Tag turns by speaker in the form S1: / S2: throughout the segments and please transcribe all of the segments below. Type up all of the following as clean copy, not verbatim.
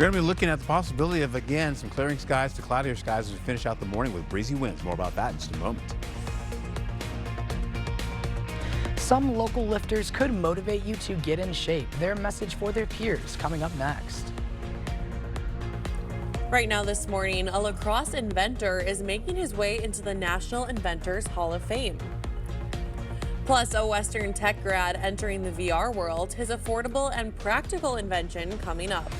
S1: We're going to be looking at the possibility of, again, some clearing skies to cloudier skies as we finish out the morning with breezy winds. More about that in just a moment.
S2: Some local lifters could motivate you to get in shape. Their message for their peers coming up next.
S3: Right now this morning, a lacrosse inventor is making his way into the National Inventors Hall of Fame. Plus, a Western tech grad entering the VR world, his affordable and practical invention coming up.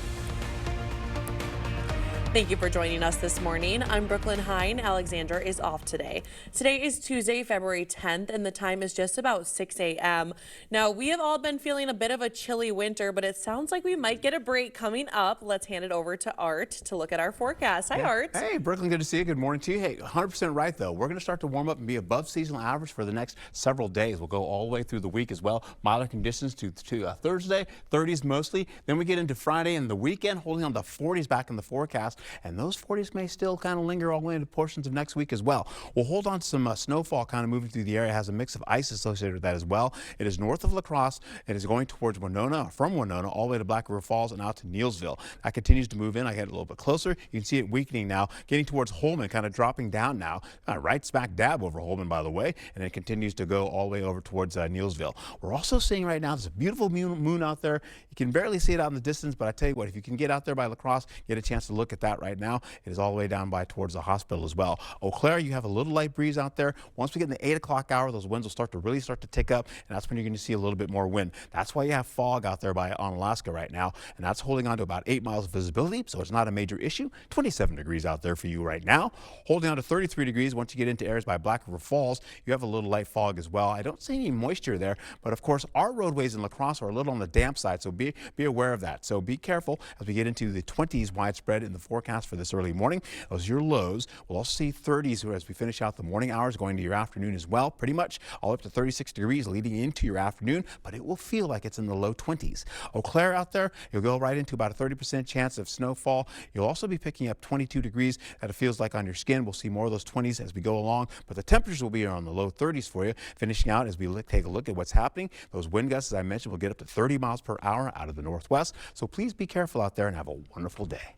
S3: Thank you for joining us this morning. I'm Brooklyn Hine. Alexander is off today. Today is Tuesday, February 10th, and the time is just about 6 a.m. Now, we have all been feeling a bit of a chilly winter, but it sounds like we might get a break coming up. Let's hand it over to Art to look at our forecast. Hi, Art.
S1: Hey, Brooklyn, good to see you. Good morning to you. Hey, 100% right, though. We're going to start to warm up and be above seasonal average for the next several days. We'll go all the way through the week as well. Milder conditions to Thursday, 30s mostly. Then we get into Friday and the weekend, holding on the 40s back in the forecast. And those 40s may still kind of linger all the way into portions of next week as well. We'll hold on to some snowfall kind of moving through the area. It has a mix of ice associated with that as well. It is north of La Crosse. It is going towards Winona, from Winona, all the way to Black River Falls and out to Neillsville. That continues to move in. I get a little bit closer. You can see it weakening now, getting towards Holman, kind of dropping down now. Right smack dab over Holman, by the way, and it continues to go all the way over towards Neillsville. We're also seeing right now, there's a beautiful moon out there. You can barely see it out in the distance, but I tell you what, if you can get out there by La Crosse, get a chance to look at that right now. It is all the way down by towards the hospital as well. Eau Claire, you have a little light breeze out there. Once we get in the 8 o'clock hour, those winds will really start to tick up, and that's when you're going to see a little bit more wind. That's why you have fog out there on Alaska right now, and that's holding on to about 8 miles of visibility, so it's not a major issue. 27 degrees out there for you right now. Holding on to 33 degrees. Once you get into areas by Black River Falls, you have a little light fog as well. I don't see any moisture there, but of course, our roadways in La Crosse are a little on the damp side, so be aware of that. So be careful as we get into the 20s widespread in the forecast for this early morning. Those are your lows. We'll also see 30s as we finish out the morning hours going to your afternoon as well, pretty much all up to 36 degrees leading into your afternoon, but it will feel like it's in the low 20s. Eau Claire out there, you'll go right into about a 30% chance of snowfall. You'll also be picking up 22 degrees that it feels like on your skin. We'll see more of those 20s as we go along, but the temperatures will be on the low 30s for you. Finishing out as we take a look at what's happening. Those wind gusts, as I mentioned, will get up to 30 miles per hour out of the northwest. So please be careful out there and have a wonderful day.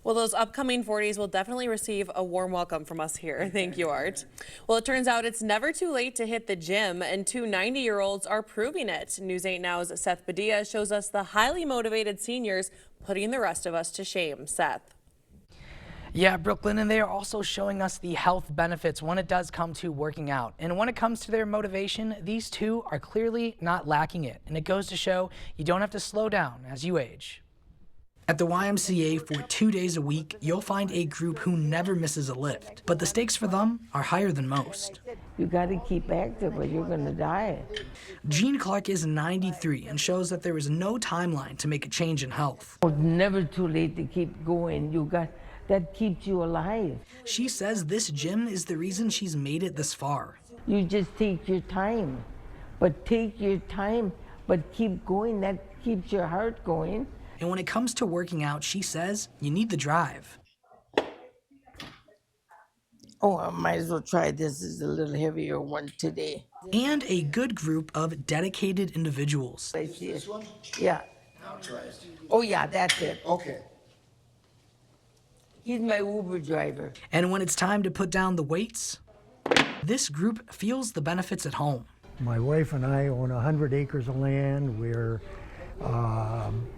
S3: Well, those upcoming 40s will definitely receive a warm welcome from us here. Thank you, Art. Well, it turns out it's never too late to hit the gym, and two 90-year-olds are proving it. News 8 Now's Seth Padilla shows us the highly motivated seniors putting the rest of us to shame. Seth.
S2: Yeah, Brooklyn, and they are also showing us the health benefits when it does come to working out. And when it comes to their motivation, these two are clearly not lacking it. And it goes to show you don't have to slow down as you age. At the YMCA for 2 days a week, you'll find a group who never misses a lift. But the stakes for them are higher than most.
S4: You got to keep active or you're going to die.
S2: Jean Clark is 93 and shows that there is no timeline to make a change in health.
S4: It's never too late to keep going. That keeps you alive.
S2: She says this gym is the reason she's made it this far.
S4: You just take your time. But take your time, but keep going. That keeps your heart going.
S2: And when it comes to working out, she says you need the drive.
S4: Oh, I might as well try this. This is a little heavier one today.
S2: And a good group of dedicated individuals.
S4: I see it. Yeah. Oh, yeah, that's it.
S5: Okay.
S4: He's my Uber driver.
S2: And when it's time to put down the weights, this group feels the benefits at home.
S5: My wife and I own 100 acres of land. We're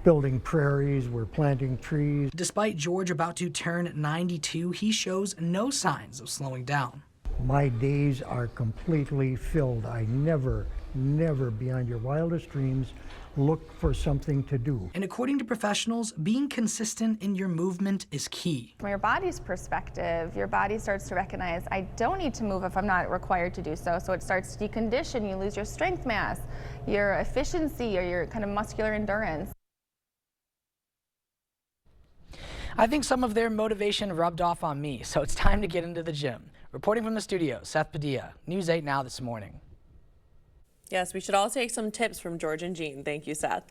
S5: building prairies, we're planting trees.
S2: Despite George about to turn 92, he shows no signs of slowing down.
S5: My days are completely filled. I never beyond your wildest dreams look for something to do.
S2: And according to professionals, being consistent in your movement is key.
S6: From your body's perspective, your body starts to recognize, I don't need to move if I'm not required to do so. So it starts to decondition, you lose your strength mass, your efficiency, or your kind of muscular endurance.
S2: I think some of their motivation rubbed off on me, so it's time to get into the gym. Reporting from the studio, Seth Padilla, News 8 Now this morning.
S3: Yes, we should all take some tips from George and Jean. Thank you, Seth.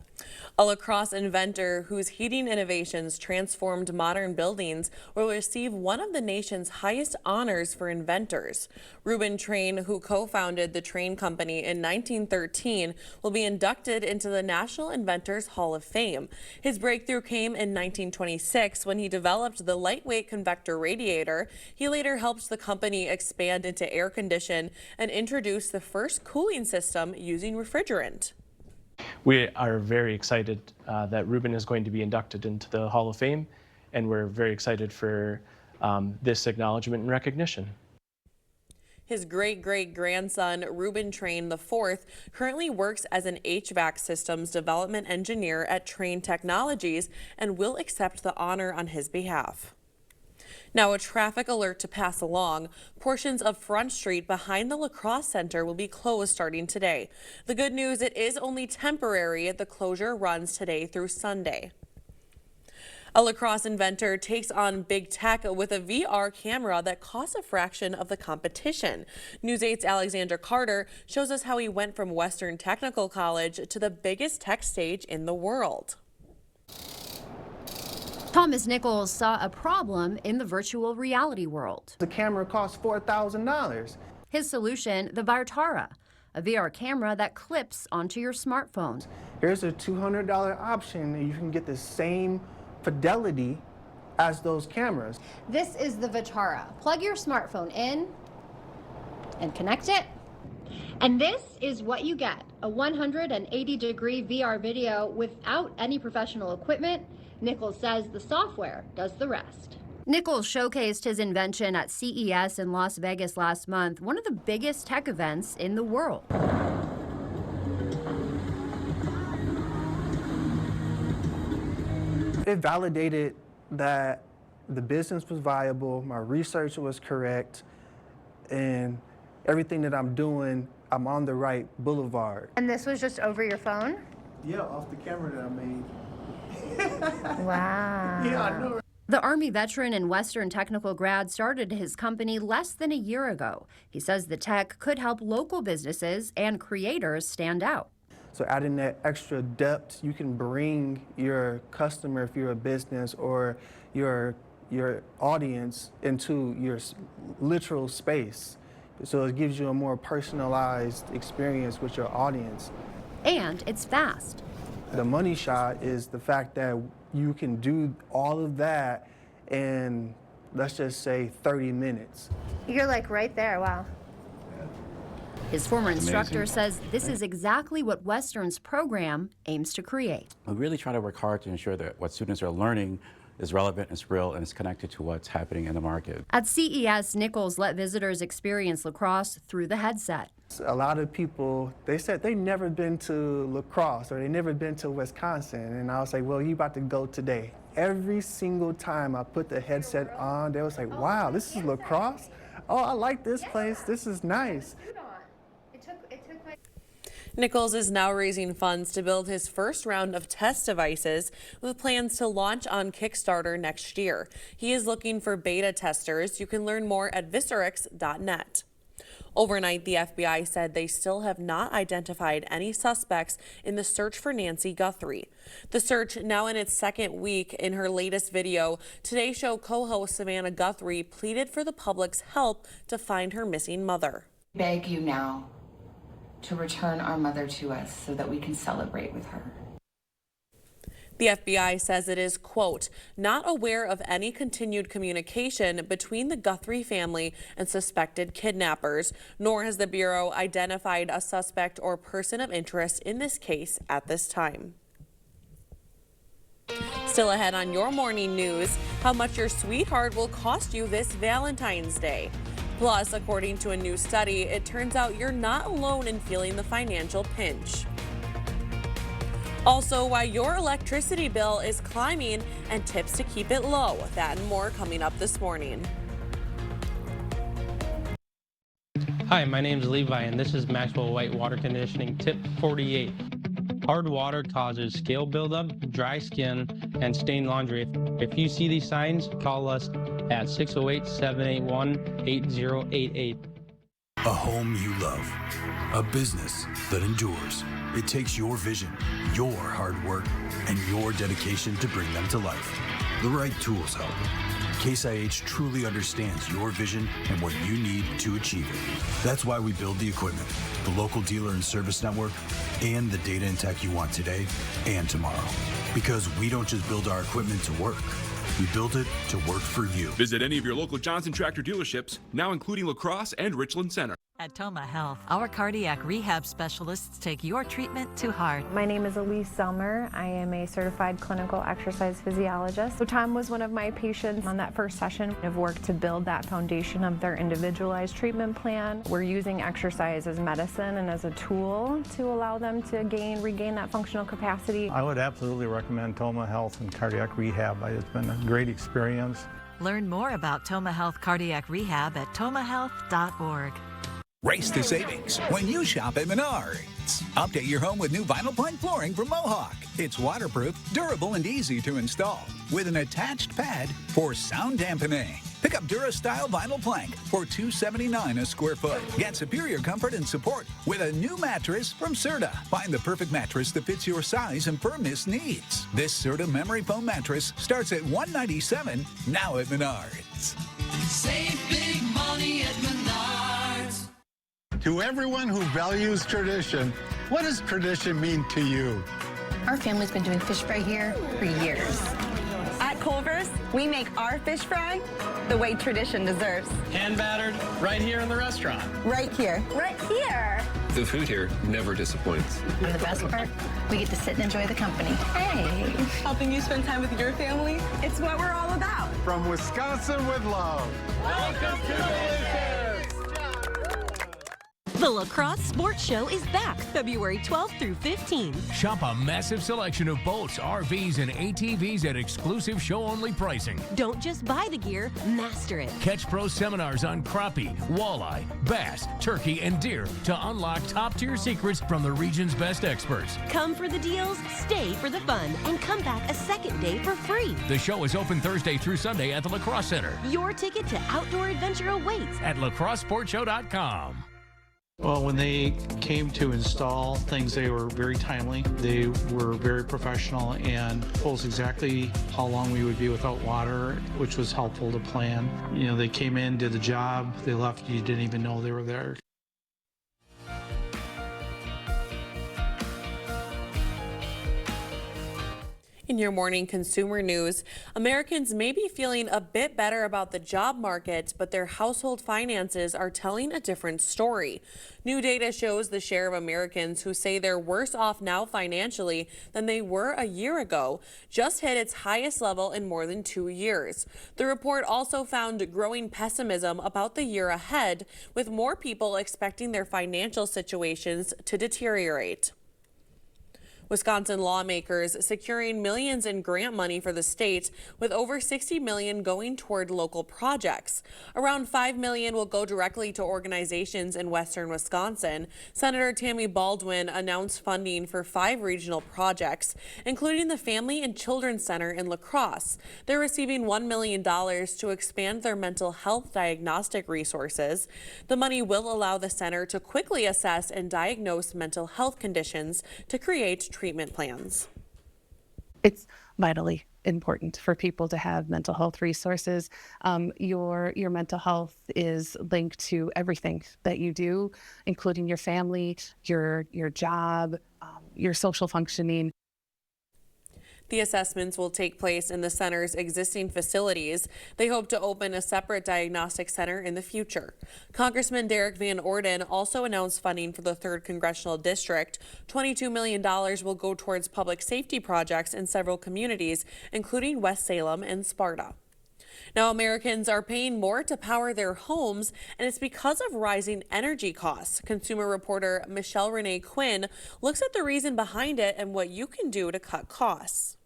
S3: A lacrosse inventor whose heating innovations transformed modern buildings will receive one of the nation's highest honors for inventors. Reuben Train, who co-founded the Train Company in 1913, will be inducted into the National Inventors Hall of Fame. His breakthrough came in 1926 when he developed the lightweight convector radiator. He later helped the company expand into air condition and introduce the first cooling system using refrigerant.
S7: We are very excited that Reuben is going to be inducted into the Hall of Fame, and we're very excited for this acknowledgement and recognition.
S3: His great-great-grandson, Reuben Train IV, currently works as an HVAC systems development engineer at Train Technologies and will accept the honor on his behalf. Now, a traffic alert to pass along. Portions of Front Street behind the Lacrosse Center will be closed starting today. The good news, it is only temporary. The closure runs today through Sunday. A lacrosse inventor takes on big tech with a VR camera that costs a fraction of the competition. News 8's Alexander Carter shows us how he went from Western Technical College to the biggest tech stage in the world.
S8: Thomas Nichols saw a problem in the virtual reality world.
S9: The camera costs $4,000.
S8: His solution, the Virtara, a VR camera that clips onto your smartphone.
S9: Here's a $200 option, and you can get the same fidelity as those cameras.
S10: This is the Vitara. Plug your smartphone in and connect it. And this is what you get, a 180-degree VR video without any professional equipment. Nichols says the software does the rest.
S8: Nichols showcased his invention at CES in Las Vegas last month, one of the biggest tech events in the world.
S9: It validated that the business was viable, my research was correct, and everything that I'm doing, I'm on the right boulevard.
S10: And this was just over your phone?
S9: Yeah, off the camera that I made.
S10: Wow.
S9: Yeah, I know.
S8: The Army veteran and Western Technical grad started his company less than a year ago. He says the tech could help local businesses and creators stand out.
S9: So adding that extra depth, you can bring your customer, if you're a business, or your audience into your literal space. So it gives you a more personalized experience with your audience.
S8: And it's fast.
S9: The money shot is the fact that you can do all of that in, let's just say, 30 minutes.
S10: You're like right there, wow.
S8: His former instructor says this is exactly what Western's program aims to create.
S11: We really try to work hard to ensure that what students are learning is relevant, it's real, and it's connected to what's happening in the market.
S8: At CES, Nichols let visitors experience lacrosse through the headset.
S9: A lot of people, they said they've never been to lacrosse or they've never been to Wisconsin. And I was like, well, you about to go today. Every single time I put the headset on, they was like, wow, this is lacrosse? Oh, I like this place. This is nice.
S3: Nichols is now raising funds to build his first round of test devices with plans to launch on Kickstarter next year. He is looking for beta testers. You can learn more at Visorix.net. Overnight, the FBI said they still have not identified any suspects in the search for Nancy Guthrie. The search, now in its second week. In her latest video, Today Show co-host Savannah Guthrie pleaded for the public's help to find her missing mother.
S12: I beg you now to return our mother to us so that we can celebrate with her.
S3: The FBI says it is, quote, not aware of any continued communication between the Guthrie family and suspected kidnappers, nor has the Bureau identified a suspect or person of interest in this case at this time. Still ahead on your morning news, how much your sweetheart will cost you this Valentine's Day. Plus, according to a new study, it turns out you're not alone in feeling the financial pinch. Also, why your electricity bill is climbing and tips to keep it low. That and more coming up this morning.
S13: Hi, my name is Levi, and this is Maxwell White Water Conditioning Tip 48. Hard water causes scale buildup, dry skin, and stained laundry. If you see these signs, call us at 608-781-8088.
S14: A home you love. A business that endures. It takes your vision, your hard work, and your dedication to bring them to life. The right tools help. Case IH truly understands your vision and what you need to achieve it. That's why we build the equipment, the local dealer and service network, and the data and tech you want today and tomorrow. Because we don't just build our equipment to work. We build it to work for you.
S15: Visit any of your local Johnson Tractor dealerships, now including La Crosse and Richland Center.
S16: At Toma Health, our cardiac rehab specialists take your treatment to heart.
S17: My name is Elise Selmer. I am a certified clinical exercise physiologist. So Tom was one of my patients on that first session. I've worked to build that foundation of their individualized treatment plan. We're using exercise as medicine and as a tool to allow them to regain that functional capacity.
S18: I would absolutely recommend Toma Health and cardiac rehab. It's been a great experience.
S16: Learn more about Toma Health Cardiac Rehab at tomahealth.org.
S19: Race to savings when you shop at Menards. Update your home with new vinyl plank flooring from Mohawk. It's waterproof, durable, and easy to install with an attached pad for sound dampening. Pick up DuraStyle vinyl plank for $279 a square foot. Get superior comfort and support with a new mattress from Serta. Find the perfect mattress that fits your size and firmness needs. This Serta memory foam mattress starts at $197 now at Menards.
S20: Save big money at Menards.
S21: To everyone who values tradition, what does tradition mean to you?
S22: Our family's been doing fish fry here for years.
S23: At Culver's, we make our fish fry the way tradition deserves.
S24: Hand battered, right here in the restaurant.
S23: Right here. Right here.
S25: The food here never disappoints.
S22: And the best part, we get to sit and enjoy the company. Hey.
S23: Helping you spend time with your family, it's what we're all about.
S21: From Wisconsin with love. Welcome to Delicious!
S26: The La Crosse Sports Show is back February 12th through 15th.
S27: Shop a massive selection of boats, RVs, and ATVs at exclusive show-only pricing.
S26: Don't just buy the gear, master it.
S27: Catch pro seminars on crappie, walleye, bass, turkey, and deer to unlock top-tier secrets from the region's best experts.
S26: Come for the deals, stay for the fun, and come back a second day for free.
S27: The show is open Thursday through Sunday at the La Crosse Center.
S26: Your ticket to outdoor adventure awaits
S27: at lacrossesportshow.com.
S28: Well, when they came to install things, they were very timely. They were very professional and told us exactly how long we would be without water, which was helpful to plan. You know, they came in, did the job, they left, you didn't even know they were there.
S3: In your morning consumer news, Americans may be feeling a bit better about the job market, but their household finances are telling a different story. New data shows the share of Americans who say they're worse off now financially than they were a year ago just hit its highest level in more than 2 years. The report also found growing pessimism about the year ahead, with more people expecting their financial situations to deteriorate. Wisconsin lawmakers securing millions in grant money for the state, with over $60 million going toward local projects. Around $5 million will go directly to organizations in western Wisconsin. Senator Tammy Baldwin announced funding for 5 regional projects, including the Family and Children's Center in La Crosse. They're receiving $1 million to expand their mental health diagnostic resources. The money will allow the center to quickly assess and diagnose mental health conditions to create treatment plans.
S29: It's vitally important for people to have mental health resources. Your mental health is linked to everything that you do, including your family, your job, your social functioning.
S3: The assessments will take place in the center's existing facilities. They hope to open a separate diagnostic center in the future. Congressman Derek Van Orden also announced funding for the 3rd Congressional District. $22 million will go towards public safety projects in several communities, including West Salem and Sparta. Now, Americans are paying more to power their homes, and it's because of rising energy costs. Consumer reporter Michelle Renee Quinn looks at the reason behind it and what you can do to cut costs.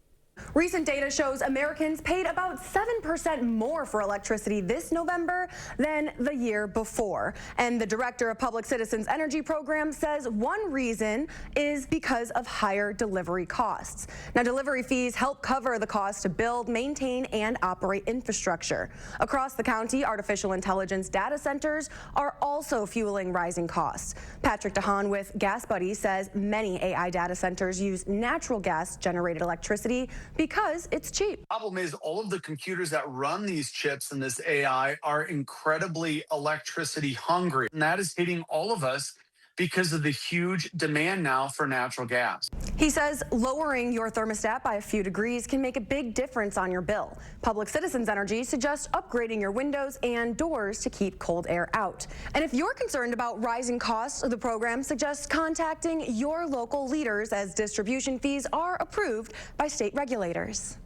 S1: Recent data shows Americans paid about 7% more for electricity this November than the year before. And the director of Public Citizens Energy Program says one reason is because of higher delivery costs. Now, delivery fees help cover the cost to build, maintain, and operate infrastructure. Across the county, artificial intelligence data centers are also fueling rising costs. Patrick DeHaan with Gas Buddy says many AI data centers use natural gas generated electricity because it's cheap.
S2: Problem is, all of the computers that run these chips and this AI are incredibly electricity hungry. And that is hitting all of us because of the huge demand now for natural gas.
S1: He says lowering your thermostat by a few degrees can make a big difference on your bill. Public Citizens Energy suggests upgrading your windows and doors to keep cold air out. And if you're concerned about rising costs, the program suggests contacting your local leaders as distribution fees are approved by state regulators.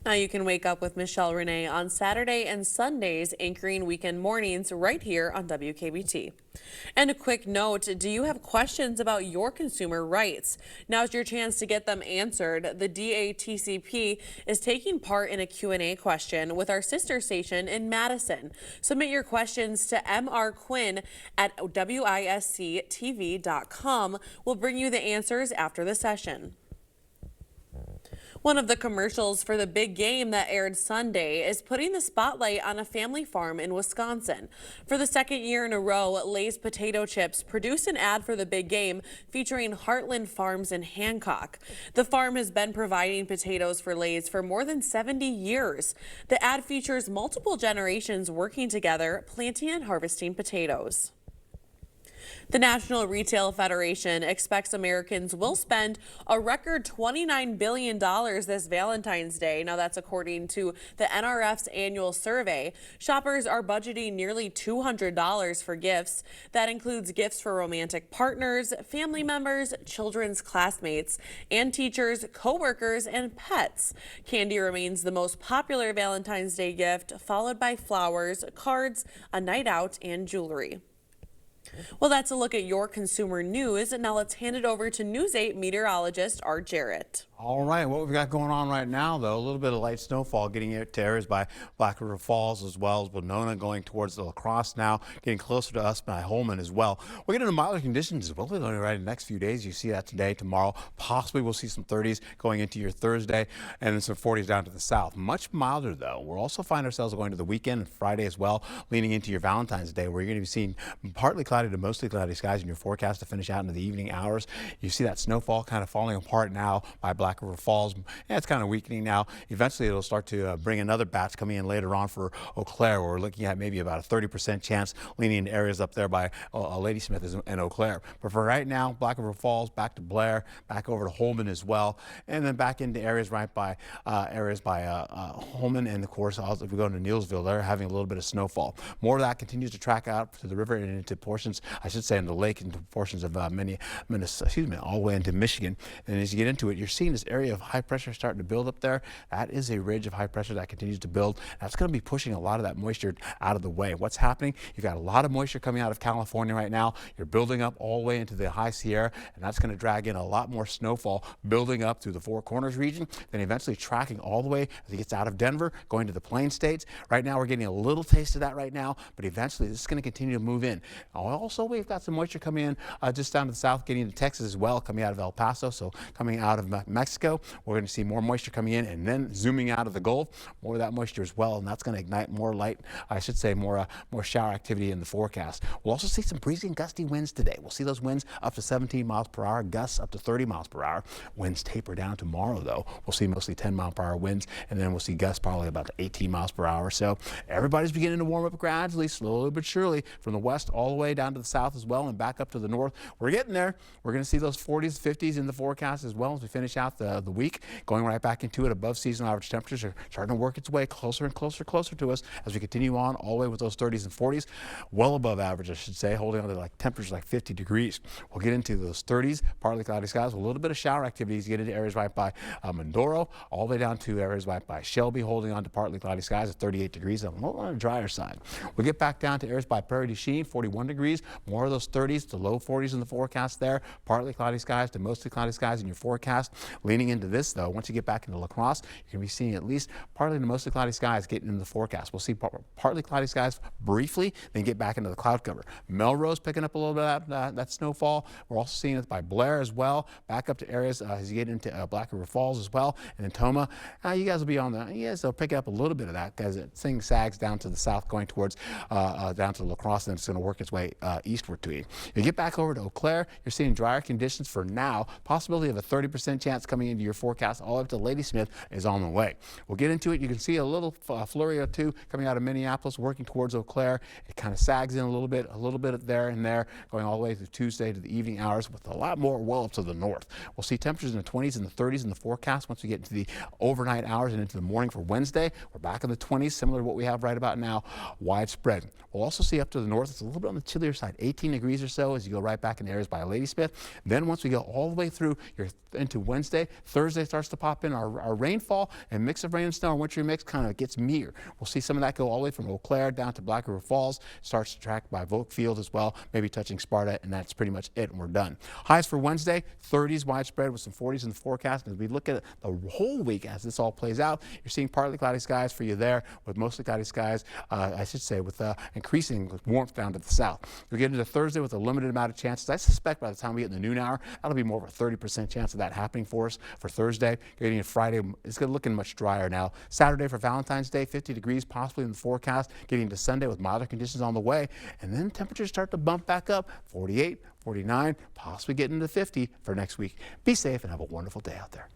S3: Now you can wake up with Michelle Renee on Saturday and Sundays, anchoring weekend mornings right here on WKBT. And a quick note, do you have questions about your consumer rights? Now's your chance to get them answered. The DATCP is taking part in a Q&A question with our sister station in Madison. Submit your questions to mrquinn@wisctv.com. We'll bring you the answers after the session. One of the commercials for the big game that aired Sunday is putting the spotlight on a family farm in Wisconsin. For the second year in a row, Lay's potato chips produced an ad for the big game featuring Heartland Farms in Hancock. The farm has been providing potatoes for Lay's for more than 70 years. The ad features multiple generations working together, planting and harvesting potatoes. The National Retail Federation expects Americans will spend a record $29 billion this Valentine's Day. Now that's according to the NRF's annual survey. Shoppers are budgeting nearly $200 for gifts. That includes gifts for romantic partners, family members, children's classmates, and teachers, co-workers, and pets. Candy remains the most popular Valentine's Day gift, followed by flowers, cards, a night out, and jewelry. Well, that's a look at your consumer news. Now let's hand it over to News 8 meteorologist Art Jarrett.
S4: All right, what we've got going on right now, though, a little bit of light snowfall getting to areas by Black River Falls as well as Winona, going towards the La Crosse now, getting closer to us by Holman as well. We're getting into milder conditions as well right in the next few days. You see that today, tomorrow. Possibly we'll see some 30s going into your Thursday and then some 40s down to the south. Much milder, though. We'll also find ourselves going to the weekend and Friday as well, leaning into your Valentine's Day, where you're going to be seeing partly cloudy to mostly cloudy skies in your forecast to finish out into the evening hours. You see that snowfall kind of falling apart now by Black River Falls. Yeah, it's kind of weakening now. Eventually, it'll start to bring another batch coming in later on for Eau Claire. We're looking at maybe about a 30% chance leaning into areas up there by Ladysmith and Eau Claire. But for right now, Black River Falls, back to Blair, back over to Holman as well, and then back into areas right by Holman, and of course, if we go into Neilsville, they're having a little bit of snowfall. More of that continues to track out to the river and into portions, I should say, in the lake, into portions of all the way into Michigan. And as you get into it, you're seeing this area of high pressure starting to build up there. That is a ridge of high pressure that continues to build. That's going to be pushing a lot of that moisture out of the way. What's happening? You've got a lot of moisture coming out of California right now. You're building up all the way into the high Sierra, and that's going to drag in a lot more snowfall building up through the Four Corners region, then eventually tracking all the way as it gets out of Denver, going to the Plain States. Right now, we're getting a little taste of that right now, but eventually this is going to continue to move in. Also, we've got some moisture coming in just down to the south, getting into Texas as well, coming out of El Paso, so coming out of Mexico. We're going to see more moisture coming in and then zooming out of the Gulf, more of that moisture as well, and that's going to ignite more light, I should say more shower activity in the forecast. We'll also see some breezy and gusty winds today. We'll see those winds up to 17 miles per hour, gusts up to 30 miles per hour. Winds taper down tomorrow, though. We'll see mostly 10 mile per hour winds, and then we'll see gusts probably about 18 miles per hour. So everybody's beginning to warm up gradually, slowly but surely, from the west all the way down to the south as well and back up to the north. We're getting there. We're going to see those 40s, 50s in the forecast as well as we finish out the week, going right back into it. Above seasonal average temperatures are starting to work its way closer and closer to us as we continue on all the way with those 30s and 40s, well above average, I should say, holding on to like temperatures like 50 degrees. We'll get into those 30s, partly cloudy skies with a little bit of shower activities. You get into areas right by Mindoro, all the way down to areas right by Shelby, holding on to partly cloudy skies at 38 degrees, a little on the drier side. We'll get back down to areas by Prairie du Chien, 41 degrees, more of those 30s to low 40s in the forecast there, partly cloudy skies to mostly cloudy skies in your forecast. Leaning into this, though, once you get back into La Crosse, you're going to be seeing at least partly to mostly cloudy skies getting into the forecast. We'll see partly cloudy skies briefly, then get back into the cloud cover. Melrose picking up a little bit of that snowfall. We're also seeing it by Blair as well, back up to areas as you get into Black River Falls as well, and then Toma. You guys will be on the, you guys will pick up a little bit of that because thing sags down to the south, going towards down to La Crosse, and it's going to work its way eastward to you. You get back over to Eau Claire, you're seeing drier conditions for now. Possibility of a 30% chance coming into your forecast. All up to Ladysmith is on the way. We'll get into it. You can see a little flurry or two coming out of Minneapolis, working towards Eau Claire. It kind of sags in a little bit there and there, going all the way through Tuesday to the evening hours, with a lot more well up to the north. We'll see temperatures in the 20s and the 30s in the forecast once we get into the overnight hours and into the morning for Wednesday. We're back in the 20s, similar to what we have right about now, widespread. We'll also see up to the north, it's a little bit on the chillier side, 18 degrees or so as you go right back in areas by Ladysmith. Then once we go all the way through into Wednesday, Thursday starts to pop in our rainfall, and mix of rain and snow, our wintry mix kind of gets meager. We'll see some of that go all the way from Eau Claire down to Black River Falls, starts to track by Volk Field as well, maybe touching Sparta, and that's pretty much it, and we're done. Highs for Wednesday, 30s widespread with some 40s in the forecast. And as we look at the whole week as this all plays out, you're seeing partly cloudy skies for you there, with mostly cloudy skies, I should say, with increasing warmth down to the south. We'll get into Thursday with a limited amount of chances. I suspect by the time we get in the noon hour, that'll be more of a 30% chance of that happening for us for Thursday. Getting into Friday, it's looking much drier now. Saturday for Valentine's Day, 50 degrees possibly in the forecast. Getting into Sunday with milder conditions on the way, and then temperatures start to bump back up, 48, 49, possibly getting to 50 for next week. Be safe and have a wonderful day out there.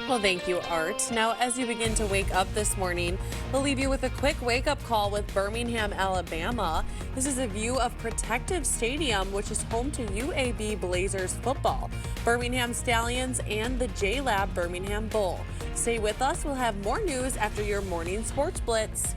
S3: Well, thank you, Art. Now, as you begin to wake up this morning, we'll leave you with a quick wake-up call with Birmingham, Alabama. This is a view of Protective Stadium, which is home to UAB Blazers football, Birmingham Stallions, and the J-Lab Birmingham Bull. Stay with us. We'll have more news after your morning sports blitz.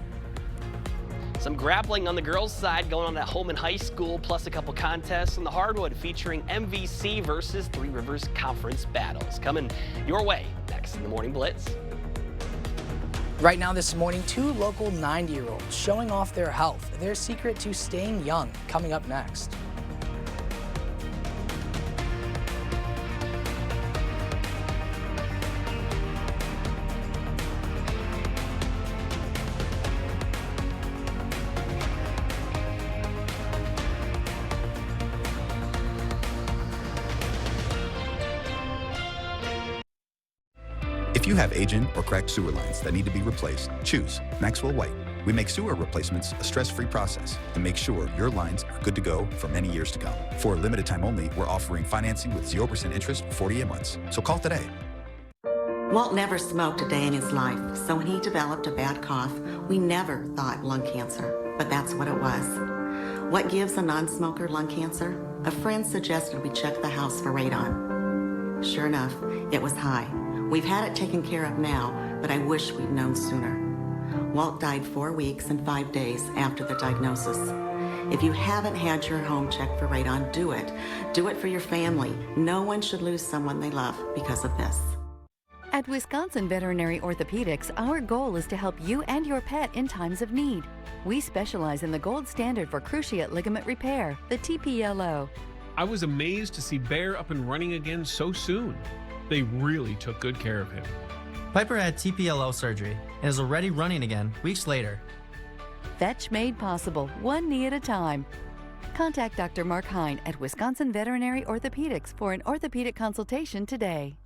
S5: Some grappling on the girls' side going on at Holman High School, plus a couple contests on the hardwood featuring MVC versus Three Rivers Conference battles. Coming your way next in the Morning Blitz.
S6: Right now this morning, two local 90-year-olds showing off their health, their secret to staying young, coming up next.
S7: If you have aging or cracked sewer lines that need to be replaced, choose Maxwell White. We make sewer replacements a stress-free process and make sure your lines are good to go for many years to come. For a limited time only, we're offering financing with 0% interest for 48 months. So call today.
S8: Walt never smoked a day in his life, so when he developed a bad cough, we never thought lung cancer, but that's what it was. What gives a non-smoker lung cancer? A friend suggested we check the house for radon. Sure enough, it was high. We've had it taken care of now, but I wish we'd known sooner. Walt died 4 weeks and 5 days after the diagnosis. If you haven't had your home checked for radon, do it. Do it for your family. No one should lose someone they love because of this.
S9: At Wisconsin Veterinary Orthopedics, our goal is to help you and your pet in times of need. We specialize in the gold standard for cruciate ligament repair, the TPLO.
S27: I was amazed to see Bear up and running again so soon. They really took good care of him.
S10: Piper had TPLO surgery and is already running again weeks later.
S9: Fetch made possible, one knee at a time. Contact Dr. Mark Hine at Wisconsin Veterinary Orthopedics for an orthopedic consultation today.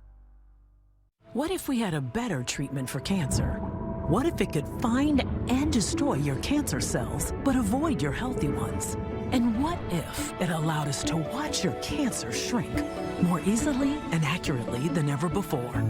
S11: What if we had a better treatment for cancer? What if it could find and destroy your cancer cells, but avoid your healthy ones? And what if it allowed us to watch your cancer shrink more easily and accurately than ever before?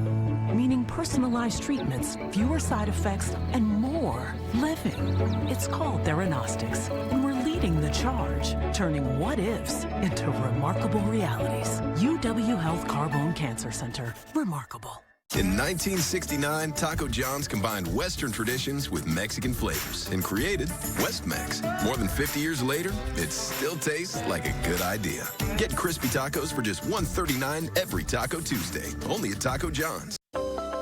S11: Meaning personalized treatments, fewer side effects, and more living. It's called Theranostics, and we're leading the charge, turning what-ifs into remarkable realities. UW Health Carbone Cancer Center. Remarkable.
S12: In 1969, Taco John's combined Western traditions with Mexican flavors and created West-Mex. More than 50 years later, it still tastes like a good idea. Get crispy tacos for just $1.39 every Taco Tuesday, only at Taco John's.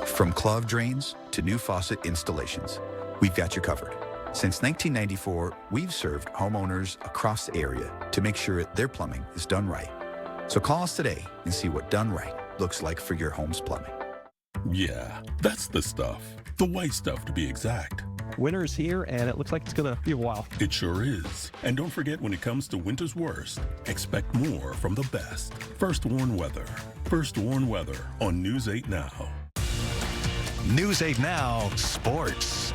S7: From clog drains to new faucet installations, we've got you covered. Since 1994, we've served homeowners across the area to make sure their plumbing is done right. So call us today and see what done right looks like for your home's plumbing.
S13: Yeah, that's the stuff. The white stuff, to be exact.
S14: Winter's here, and it looks like it's gonna be a while.
S13: It sure is. And don't forget, when it comes to winter's worst, expect more from the best. First Warn Weather. First Warn Weather on News 8 Now.
S15: News 8 Now Sports.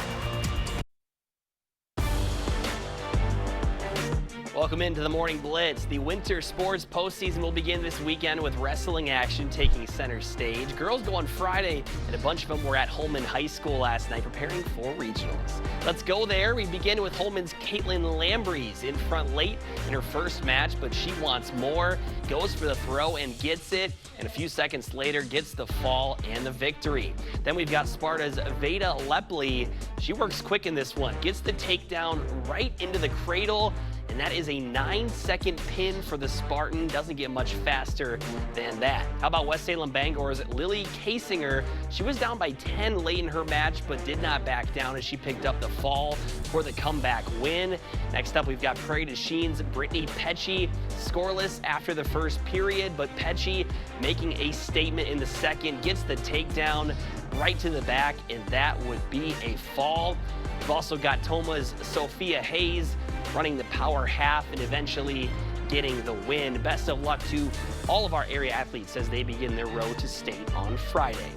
S5: Welcome into the Morning Blitz. The winter sports postseason will begin this weekend with wrestling action taking center stage. Girls go on Friday, and a bunch of them were at Holman High School last night preparing for regionals. Let's go there. We begin with Holman's Caitlin Lambries in front late in her first match, but she wants more. Goes for the throw and gets it, and a few seconds later gets the fall and the victory. Then we've got Sparta's Veda Lepley. She works quick in this one, gets the takedown right into the cradle, and that is a 9-second pin for the Spartan. Doesn't get much faster than that. How about West Salem Bangor's Lily Kasinger? She was down by 10 late in her match, but did not back down as she picked up the fall for the comeback win. Next up, we've got Prairie du Chine's Brittany Pecci. Scoreless after the first period, but Pecci making a statement in the second, gets the takedown right to the back, and that would be a fall. We've also got Toma's Sophia Hayes running the power half and eventually getting the win. Best of luck to all of our area athletes as they begin their road to state on Friday.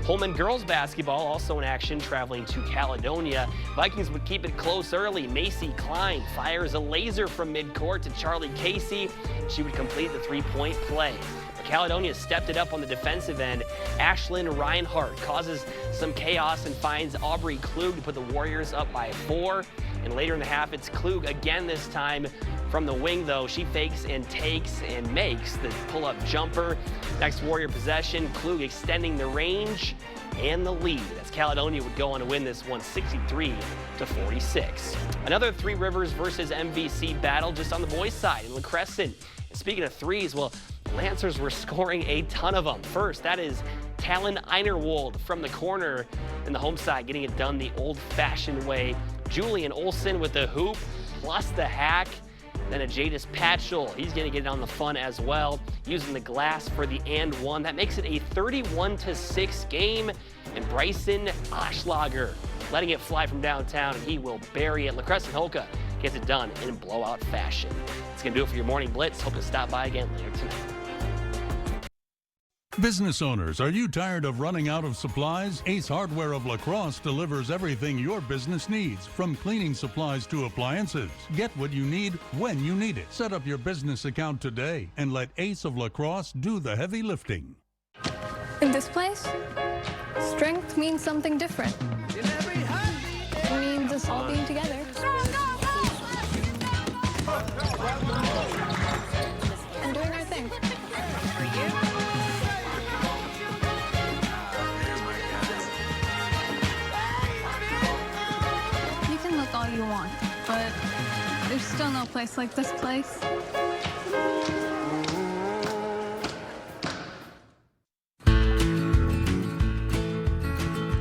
S5: Holman girls basketball also in action, traveling to Caledonia. Vikings would keep it close early. Macy Klein fires a laser from midcourt to Charlie Casey. She would complete the three-point play. Caledonia stepped it up on the defensive end. Ashlyn Reinhart causes some chaos and finds Aubrey Klug to put the Warriors up by 4. And later in the half, it's Klug again this time from the wing, though. She fakes and takes and makes the pull-up jumper. Next Warrior possession, Klug extending the range and the lead as Caledonia would go on to win this one 63-46. Another Three Rivers versus MVC battle just on the boys' side in La Crescent. And speaking of threes, well, Lancers were scoring a ton of them. First, that is Talon Einerwold from the corner, and the home side getting it done the old-fashioned way. Julian Olsen with the hoop, plus the hack. Then a Jadis Patchell, he's going to get it on the fun as well, using the glass for the and one. That makes it a 31-6 game, and Bryson Oschlager letting it fly from downtown, and he will bury it. La Crescent Hoka gets it done in blowout fashion. It's going to do it for your Morning Blitz. Hope to stop by again later tonight.
S13: Business owners, are you tired of running out of supplies? Ace Hardware of La Crosse delivers everything your business needs, from cleaning supplies to appliances. Get what you need when you need it. Set up your business account today and let Ace of La Crosse do the heavy lifting.
S16: In this place, strength means something different. It means us all being together. And doing our thing. You can look all you want, but there's still no place like this place.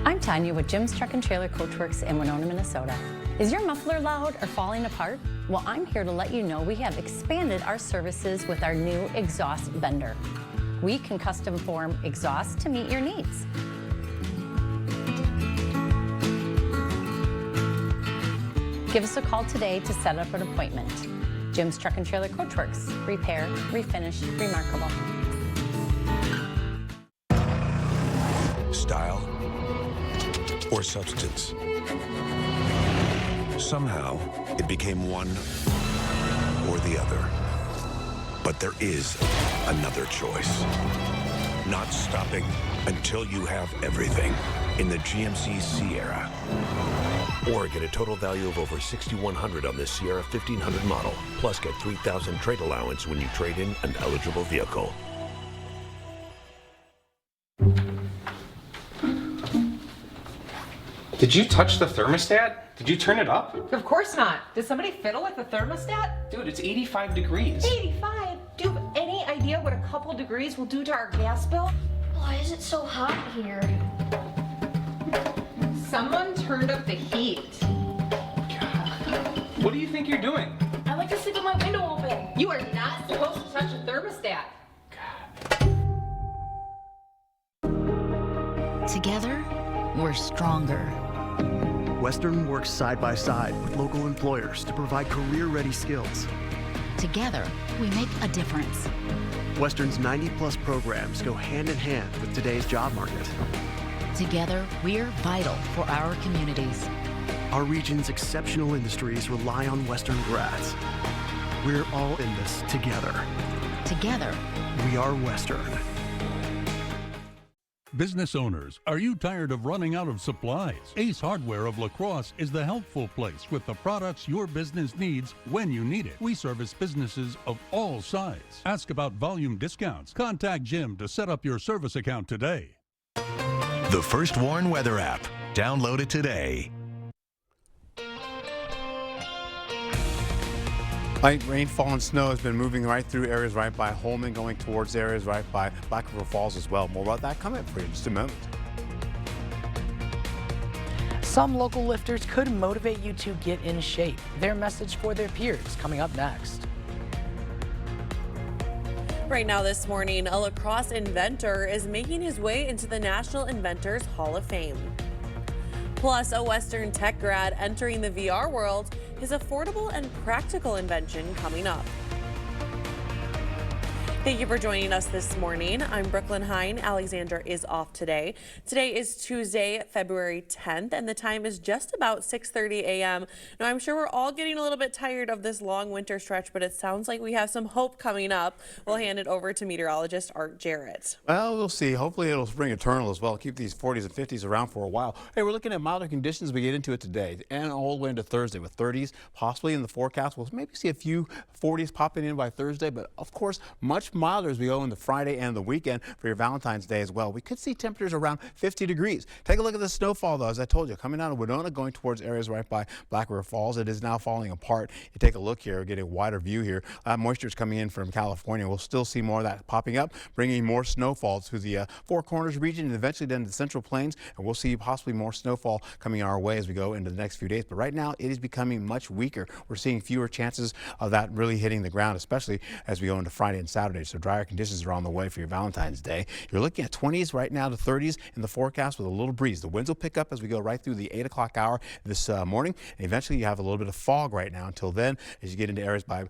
S17: I'm Tanya with Jim's Truck and Trailer Coach Works in Winona, Minnesota. Is your muffler loud or falling apart? Well, I'm here to let you know we have expanded our services with our new exhaust vendor. We can custom form exhaust to meet your needs. Give us a call today to set up an appointment. Jim's Truck and Trailer Coach Works. Repair, refinish, remarkable.
S18: Style or substance. Somehow, it became one or the other. But there is another choice. Not stopping until you have everything in the GMC Sierra. Or get a total value of over $6,100 on this Sierra 1500 model. Plus get $3,000 trade allowance when you trade in an eligible vehicle.
S19: Did you touch the thermostat? Did you turn it up?
S20: Of course not. Did somebody fiddle with the thermostat?
S19: Dude, it's 85 degrees.
S20: 85? Do you have any idea what a couple degrees will do to our gas bill?
S22: Why is it so hot here?
S20: Someone turned up the heat.
S19: What do you think you're doing?
S22: I like to sleep with my window open.
S20: You are not supposed to touch a thermostat.
S1: we're stronger.
S2: Western works side by side with local employers to provide career-ready skills.
S1: Together, we make a difference.
S2: Western's 90-plus programs go hand in hand with today's job market.
S1: Together, we're vital for our communities.
S2: Our region's exceptional industries rely on Western grads. We're all in this together.
S1: Together,
S2: we are Western.
S13: Business owners, are you tired of running out of supplies? Ace Hardware of La Crosse is the helpful place with the products your business needs when you need it. We service businesses of all sizes. Ask about volume discounts. Contact Jim to set up your service account today.
S15: The First Warn Weather app. Download it today.
S4: Light rainfall and snow has been moving right through areas right by Holmen, going towards areas right by Black River Falls as well. More about that coming for you in just a moment.
S6: Some local lifters could motivate you to get in shape. Their message for their peers coming up next.
S3: Right now this morning, a La Crosse inventor is making his way into the National Inventors Hall of Fame. Plus, a Western tech grad entering the VR world, his affordable and practical invention coming up. Thank you for joining us this morning. I'm Brooklyn Hine. Alexander is off today. Today is Tuesday, February 10th, and the time is just about 6:30 a.m. Now, I'm sure we're all getting a little bit tired of this long winter stretch, but it sounds like we have some hope coming up. We'll hand it over to meteorologist Art Jarrett.
S4: Well, we'll see. Hopefully it'll spring eternal as well. Keep these 40s and 50s around for a while. Hey, we're looking at milder conditions as we get into it today and all the way into Thursday with 30s possibly in the forecast. We'll maybe see a few 40s popping in by Thursday, but of course much milder as we go into Friday and the weekend for your Valentine's Day as well. We could see temperatures around 50 degrees. Take a look at the snowfall though, as I told you, coming out of Winona, going towards areas right by Black River Falls. It is now falling apart. You take a look here, get a wider view here. Moisture is coming in from California. We'll still see more of that popping up, bringing more snowfall to the Four Corners region and eventually then to the Central Plains. And we'll see possibly more snowfall coming our way as we go into the next few days. But right now it is becoming much weaker. We're seeing fewer chances of that really hitting the ground, especially as we go into Friday and Saturday. So drier conditions are on the way for your Valentine's Day. You're looking at 20s right now to 30s in the forecast with a little breeze. The winds will pick up as we go right through the 8 o'clock hour this morning. And eventually you have a little bit of fog right now. Until then, as you get into areas by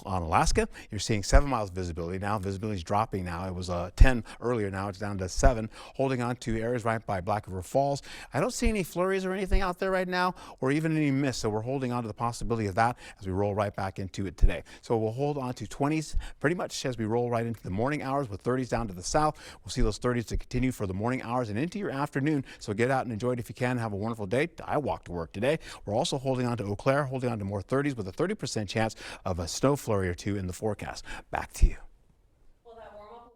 S4: Alaska, you're seeing 7 miles visibility. Now visibility is dropping now. It was 10 earlier. Now it's down to 7, holding on to areas right by Black River Falls. I don't see any flurries or anything out there right now or even any mist. So we're holding on to the possibility of that as we roll right back into it today. So we'll hold on to 20s pretty much as we roll right into the morning hours with 30s down to the south. We'll see those 30s to continue for the morning hours and into your afternoon. So get out and enjoy it if you can. Have a wonderful day. I walk to work today. We're also holding on to Eau Claire, holding on to more 30s with a 30% chance of a snow flurry or two in the forecast. Back to you.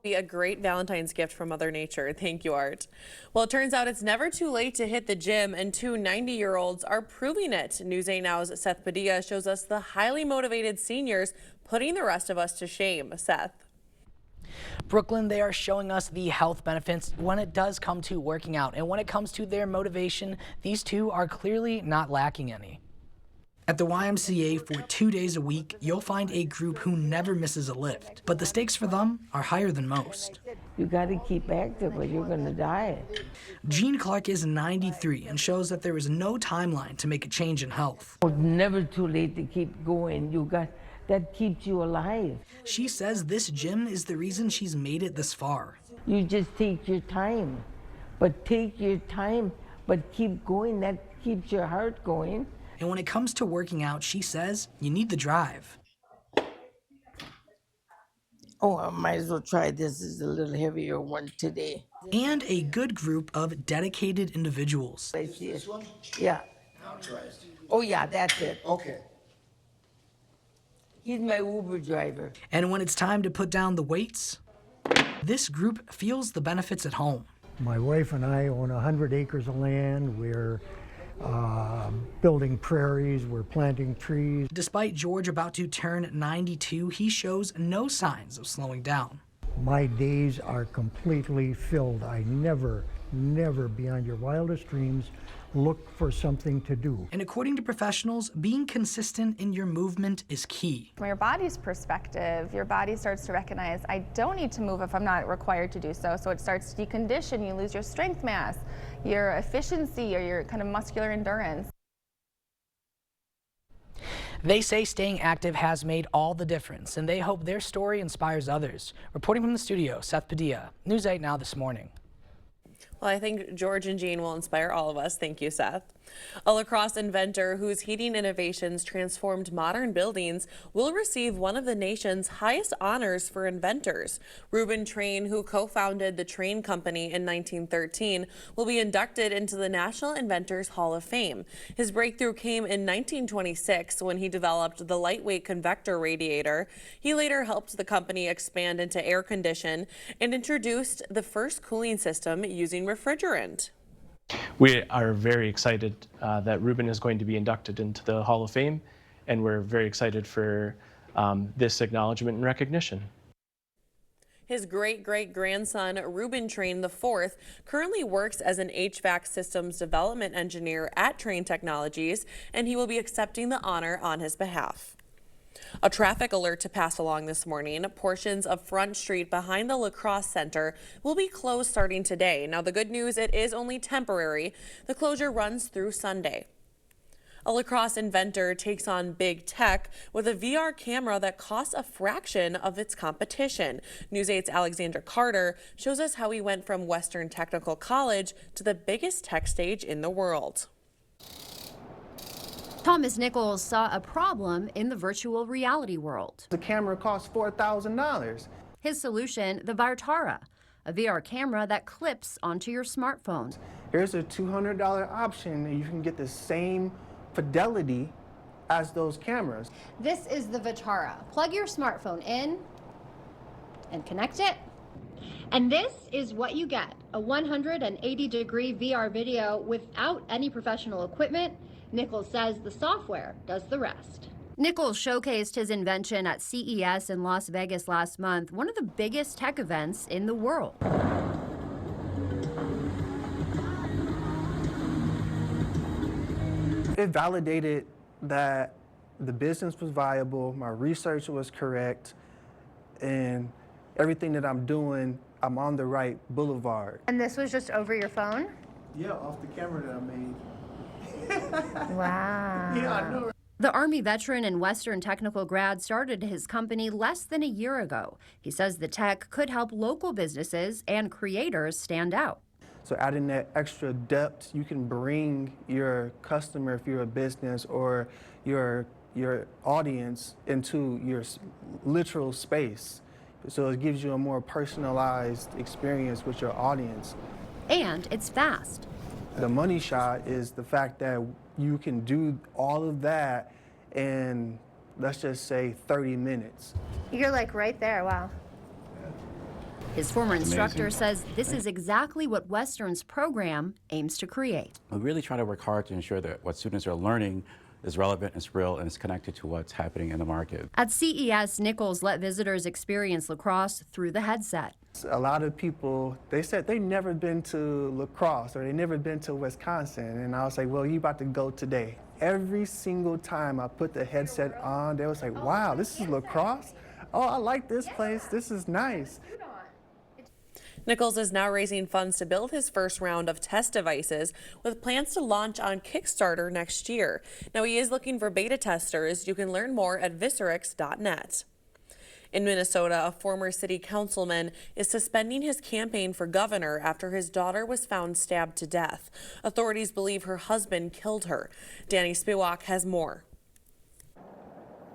S3: Be a great Valentine's gift from Mother Nature. Thank you, Art. Well, it turns out it's never too late to hit the gym, and 2 90-year-olds are proving it. News 8 Now's Seth Padilla shows us the highly motivated seniors putting the rest of us to shame. Seth.
S6: Brooklyn, they are showing us the health benefits when it does come to working out. And when it comes to their motivation, these two are clearly not lacking any. At the YMCA for 2 days a week, you'll find a group who never misses a lift. But the stakes for them are higher than most.
S21: You got to keep active or you're going to die.
S6: Jean Clark is 93 and shows that there is no timeline to make a change in health.
S21: It's never too late to keep going. That keeps you alive.
S6: She says this gym is the reason she's made it this far.
S21: You just take your time, but keep going. That keeps your heart going.
S6: And when it comes to working out, she says you need the drive.
S21: Oh, I might as well try this. It's a little heavier one today.
S6: And a good group of dedicated individuals.
S21: I see it. Yeah. Oh, yeah, that's it.
S23: Okay.
S21: He's my Uber driver.
S6: And when it's time to put down the weights, this group feels the benefits at home.
S24: My wife and I own 100 acres of land. We're building prairies, we're planting trees.
S6: Despite George about to turn 92, he shows no signs of slowing down.
S24: My days are completely filled. I never beyond your wildest dreams look for something to do.
S6: And according to professionals, being consistent in your movement is key.
S8: From your body's perspective, your body starts to recognize, I don't need to move if I'm not required to do so. So it starts to decondition, you lose your strength mass, your efficiency, or your kind of muscular endurance.
S6: They say staying active has made all the difference, and they hope their story inspires others. Reporting from the studio, Seth Padilla, News 8 Now this morning.
S3: Well, I think George and Jean will inspire all of us. Thank you, Seth. A La Crosse inventor whose heating innovations transformed modern buildings will receive one of the nation's highest honors for inventors. Reuben Train, who co-founded the Train Company in 1913, will be inducted into the National Inventors Hall of Fame. His breakthrough came in 1926 when he developed the lightweight convector radiator. He later helped the company expand into air condition and introduced the first cooling system using refrigerant.
S9: We are very excited that Reuben is going to be inducted into the Hall of Fame, and we're very excited for this acknowledgement and recognition.
S3: His great-great-grandson, Reuben Train IV, currently works as an HVAC systems development engineer at Train Technologies, and he will be accepting the honor on his behalf. A traffic alert to pass along this morning. Portions of Front Street behind the La Crosse Center will be closed starting today. Now, the good news, it is only temporary. The closure runs through Sunday. A La Crosse inventor takes on big tech with a VR camera that costs a fraction of its competition. News 8's Alexandra Carter shows us how he went from Western Technical College to the biggest tech stage in the world.
S10: Thomas Nichols saw a problem in the virtual reality world.
S23: The camera costs $4,000.
S10: His solution, the Vartara, a VR camera that clips onto your smartphone.
S23: Here's a $200 option, and you can get the same fidelity as those cameras.
S10: This is the Vartara. Plug your smartphone in and connect it. And this is what you get, a 180-degree VR video without any professional equipment. Nichols says the software does the rest. Nichols showcased his invention at CES in Las Vegas last month, one of the biggest tech events in the world.
S23: It validated that the business was viable, my research was correct, and everything that I'm doing, I'm on the right boulevard.
S10: And this was just over your phone?
S23: Yeah, off the camera that I made.
S10: Wow.
S23: Yeah, I know.
S10: The Army veteran and Western Technical grad started his company less than a year ago. He says the tech could help local businesses and creators stand out.
S23: So adding that extra depth, you can bring your customer, if you're a business, or your audience into your literal space. So it gives you a more personalized experience with your audience.
S10: And it's fast.
S23: The money shot is the fact that you can do all of that in, let's just say, 30 minutes.
S10: You're like right there, wow. His former instructor says this is exactly what Western's program aims to create.
S25: We really try to work hard to ensure that what students are learning is relevant, is real, and is connected to what's happening in the market.
S10: At CES, Nichols let visitors experience La Crosse through the headset.
S23: A lot of people, they said they've never been to La Crosse or they've never been to Wisconsin. And I was like, well, you about to go today. Every single time I put the headset on, they was like, wow, this is La Crosse? Oh, I like this place. This is nice.
S3: Nichols is now raising funds to build his first round of test devices with plans to launch on Kickstarter next year. Now, he is looking for beta testers. You can learn more at Visorix.net. In Minnesota, a former city councilman is suspending his campaign for governor after his daughter was found stabbed to death. Authorities believe her husband killed her. Danny Spiewak has more.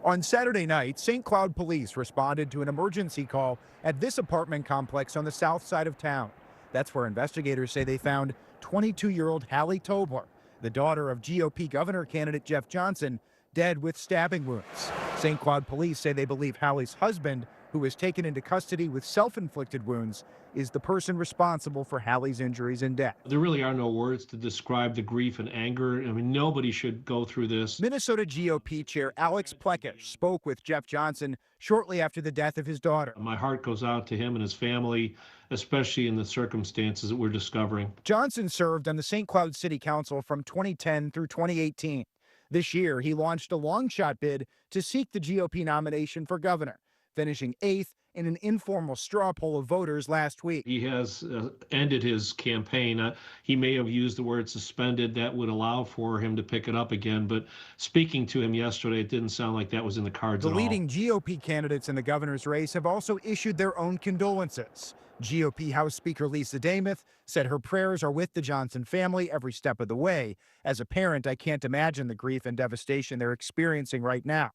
S26: On Saturday night, St. Cloud police responded to an emergency call at this apartment complex on the south side of town. That's where investigators say they found 22-year-old Hallie Tobler, the daughter of GOP governor candidate Jeff Johnson, dead with stabbing wounds. St. Cloud police say they believe Hallie's husband who was taken into custody with self-inflicted wounds, is the person responsible for Hallie's injuries and death.
S5: There really are no words to describe the grief and anger. I mean, nobody should go through this.
S26: Minnesota GOP Chair Alex Plekish spoke with Jeff Johnson shortly after the death of his daughter.
S5: My heart goes out to him and his family, especially in the circumstances that we're discovering.
S26: Johnson served on the St. Cloud City Council from 2010 through 2018. This year, he launched a long-shot bid to seek the GOP nomination for governor, finishing 8th in an informal straw poll of voters last week.
S5: He has ended his campaign. He may have used the word suspended. That would allow for him to pick it up again. But speaking to him yesterday, it didn't sound like that was in the cards at all.
S26: The leading GOP candidates in the governor's race have also issued their own condolences. GOP House Speaker Lisa Damuth said her prayers are with the Johnson family every step of the way. As a parent, I can't imagine the grief and devastation they're experiencing right now.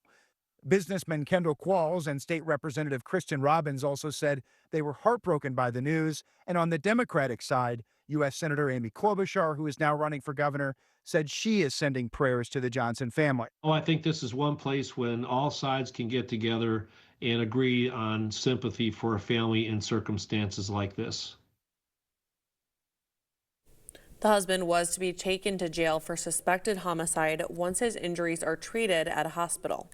S26: Businessman Kendall Qualls and State Representative Kristen Robbins also said they were heartbroken by the news. And on the Democratic side, U.S. Senator Amy Klobuchar, who is now running for governor, said she is sending prayers to the Johnson family.
S5: Oh, I think this is one place when all sides can get together and agree on sympathy for a family in circumstances like this.
S3: The husband was to be taken to jail for suspected homicide once his injuries are treated at a hospital.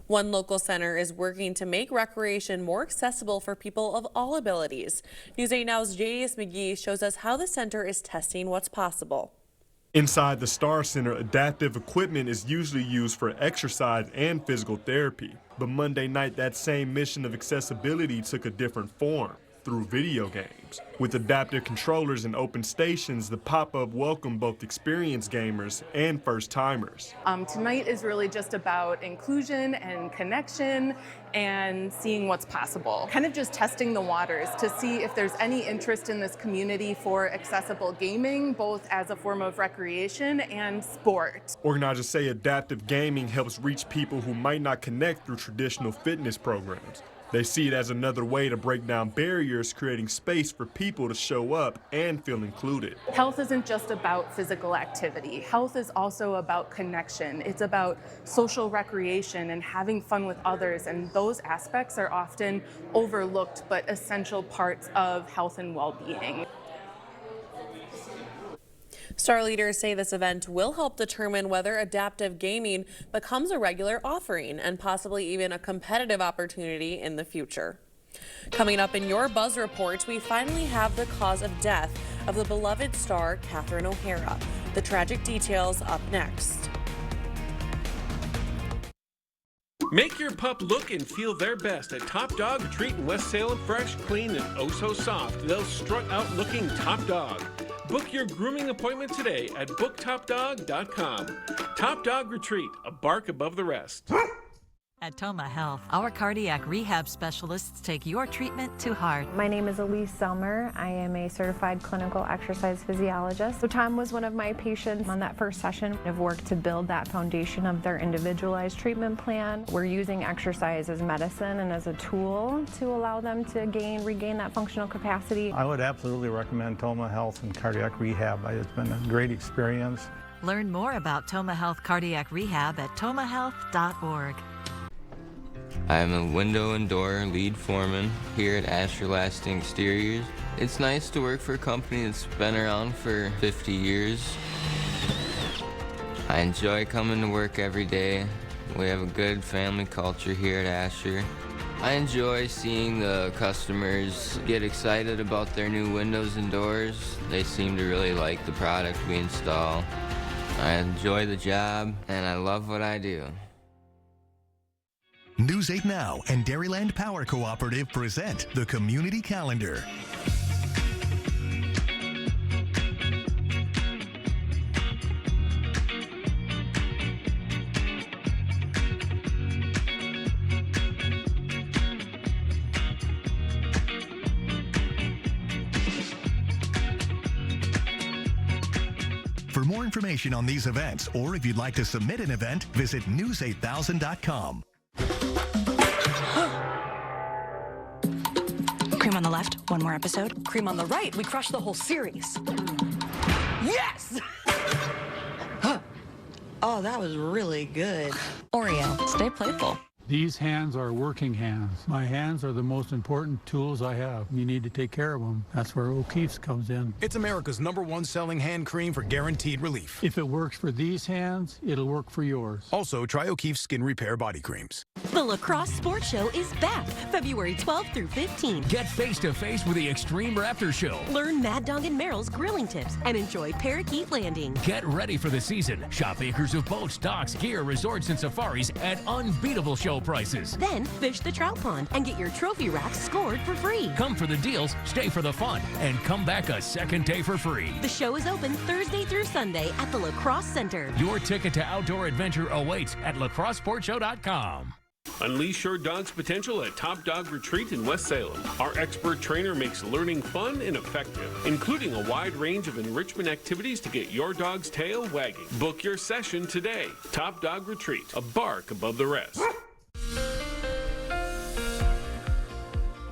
S3: One local center is working to make recreation more accessible for people of all abilities. News 8 Now's J.S. McGee shows us how the center is testing what's possible.
S7: Inside the Star Center, adaptive equipment is usually used for exercise and physical therapy. But Monday night, that same mission of accessibility took a different form through video games. With adaptive controllers and open stations, the pop-up welcomed both experienced gamers and first-timers.
S11: Tonight is really just about inclusion and connection and seeing what's possible. Kind of just testing the waters to see if there's any interest in this community for accessible gaming, both as a form of recreation and sport.
S7: Organizers say adaptive gaming helps reach people who might not connect through traditional fitness programs. They see it as another way to break down barriers, creating space for people to show up and feel included.
S11: Health isn't just about physical activity. Health is also about connection. It's about social recreation and having fun with others, and those aspects are often overlooked but essential parts of health and well-being.
S3: Star leaders say this event will help determine whether adaptive gaming becomes a regular offering and possibly even a competitive opportunity in the future. Coming up in your Buzz Report, we finally have the cause of death of the beloved star Catherine O'Hara. The tragic details up next.
S12: Make your pup look and feel their best at Top Dog Retreat in West Salem. Fresh, clean, and oh so soft. They'll strut out looking top dog. Book your grooming appointment today at booktopdog.com. Top Dog Retreat, a bark above the rest.
S14: At Toma Health, our cardiac rehab specialists take your treatment to heart.
S16: My name is Elise Selmer. I am a certified clinical exercise physiologist. So Tom was one of my patients on that first session. I've worked to build that foundation of their individualized treatment plan. We're using exercise as medicine and as a tool to allow them to regain that functional capacity.
S27: I would absolutely recommend Toma Health and cardiac rehab. It's been a great experience.
S14: Learn more about Toma Health Cardiac Rehab at tomahealth.org.
S28: I'm a window and door lead foreman here at Asher Lasting Exteriors. It's nice to work for a company that's been around for 50 years. I enjoy coming to work every day. We have a good family culture here at Asher. I enjoy seeing the customers get excited about their new windows and doors. They seem to really like the product we install. I enjoy the job and I love what I do.
S15: News 8 Now and Dairyland Power Cooperative present the Community Calendar. For more information on these events, or if you'd like to submit an event, visit news8000.com.
S29: Cream on the left, one more episode. Cream on the right, we crushed the whole series. Yes! Oh, that was really good.
S30: Oreo, stay playful.
S1: These hands are working hands. My hands are the most important tools I have. You need to take care of them. That's where O'Keeffe's comes in.
S2: It's America's #1 selling hand cream for guaranteed relief.
S1: If it works for these hands, it'll work for yours.
S2: Also, try O'Keeffe Skin Repair Body Creams.
S4: The La Crosse Sports Show is back February 12th through 15th.
S13: Get face-to-face with the Extreme Raptor Show.
S4: Learn Mad Dog and Merrill's grilling tips and enjoy Parakeet Landing.
S13: Get ready for the season. Shop acres of boats, docks, gear, resorts, and safaris at unbeatable show prices.
S4: Then fish the trout pond and get your trophy racks scored for free.
S13: Come for the deals, stay for the fun, and come back a second day for free.
S4: The show is open Thursday through Sunday at the La Crosse Center.
S13: Your ticket to outdoor adventure awaits at lacrossesportshow.com.
S12: Unleash your dog's potential at Top Dog Retreat in West Salem. Our expert trainer makes learning fun and effective, including a wide range of enrichment activities to get your dog's tail wagging. Book your session today. Top Dog Retreat, a bark above the rest.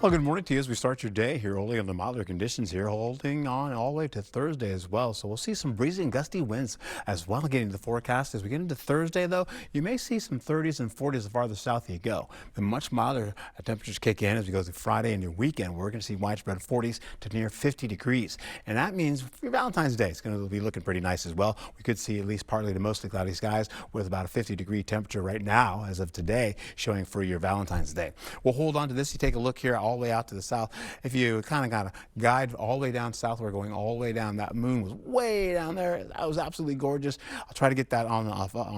S17: Well, good morning to you as we start your day here early on the milder conditions here, holding on all the way to Thursday as well. So we'll see some breezy and gusty winds as well getting into the forecast. As we get into Thursday, though, you may see some 30s and 40s the farther south you go. But much milder temperatures kick in as we go through Friday and your weekend. We're going to see widespread 40s to near 50 degrees. And that means for Valentine's Day, it's going to be looking pretty nice as well. We could see at least partly to mostly cloudy skies with about a 50-degree temperature right now as of today showing for your Valentine's Day. We'll hold on to this. You take a look here all the way out to the south. If you kind of got a guide all the way down south, we're going all the way down. That moon was way down there. That was absolutely gorgeous. I'll try to get that on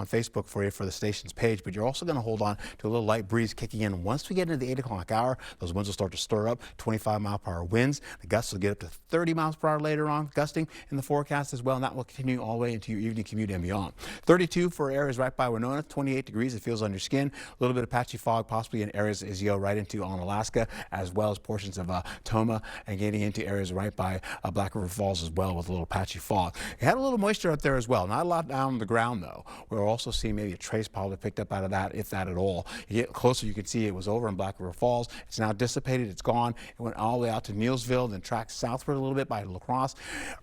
S17: Facebook for you for the station's page, but you're also going to hold on to a little light breeze kicking in. Once we get into the 8 o'clock hour, those winds will start to stir up, 25-mile-per-hour winds. The gusts will get up to 30 miles per hour later on, gusting in the forecast as well, and that will continue all the way into your evening commute and beyond. 32 for areas right by Winona, 28 degrees. It feels on your skin. A little bit of patchy fog possibly in areas as you go right into on Alaska, as well as portions of Toma and getting into areas right by Black River Falls as well with a little patchy fog. You had a little moisture up there as well. Not a lot down on the ground though. We're also seeing maybe a trace probably picked up out of that, if that at all. You get closer, you can see it was over in Black River Falls. It's now dissipated. It's gone. It went all the way out to Neillsville, then tracked southward a little bit by La Crosse.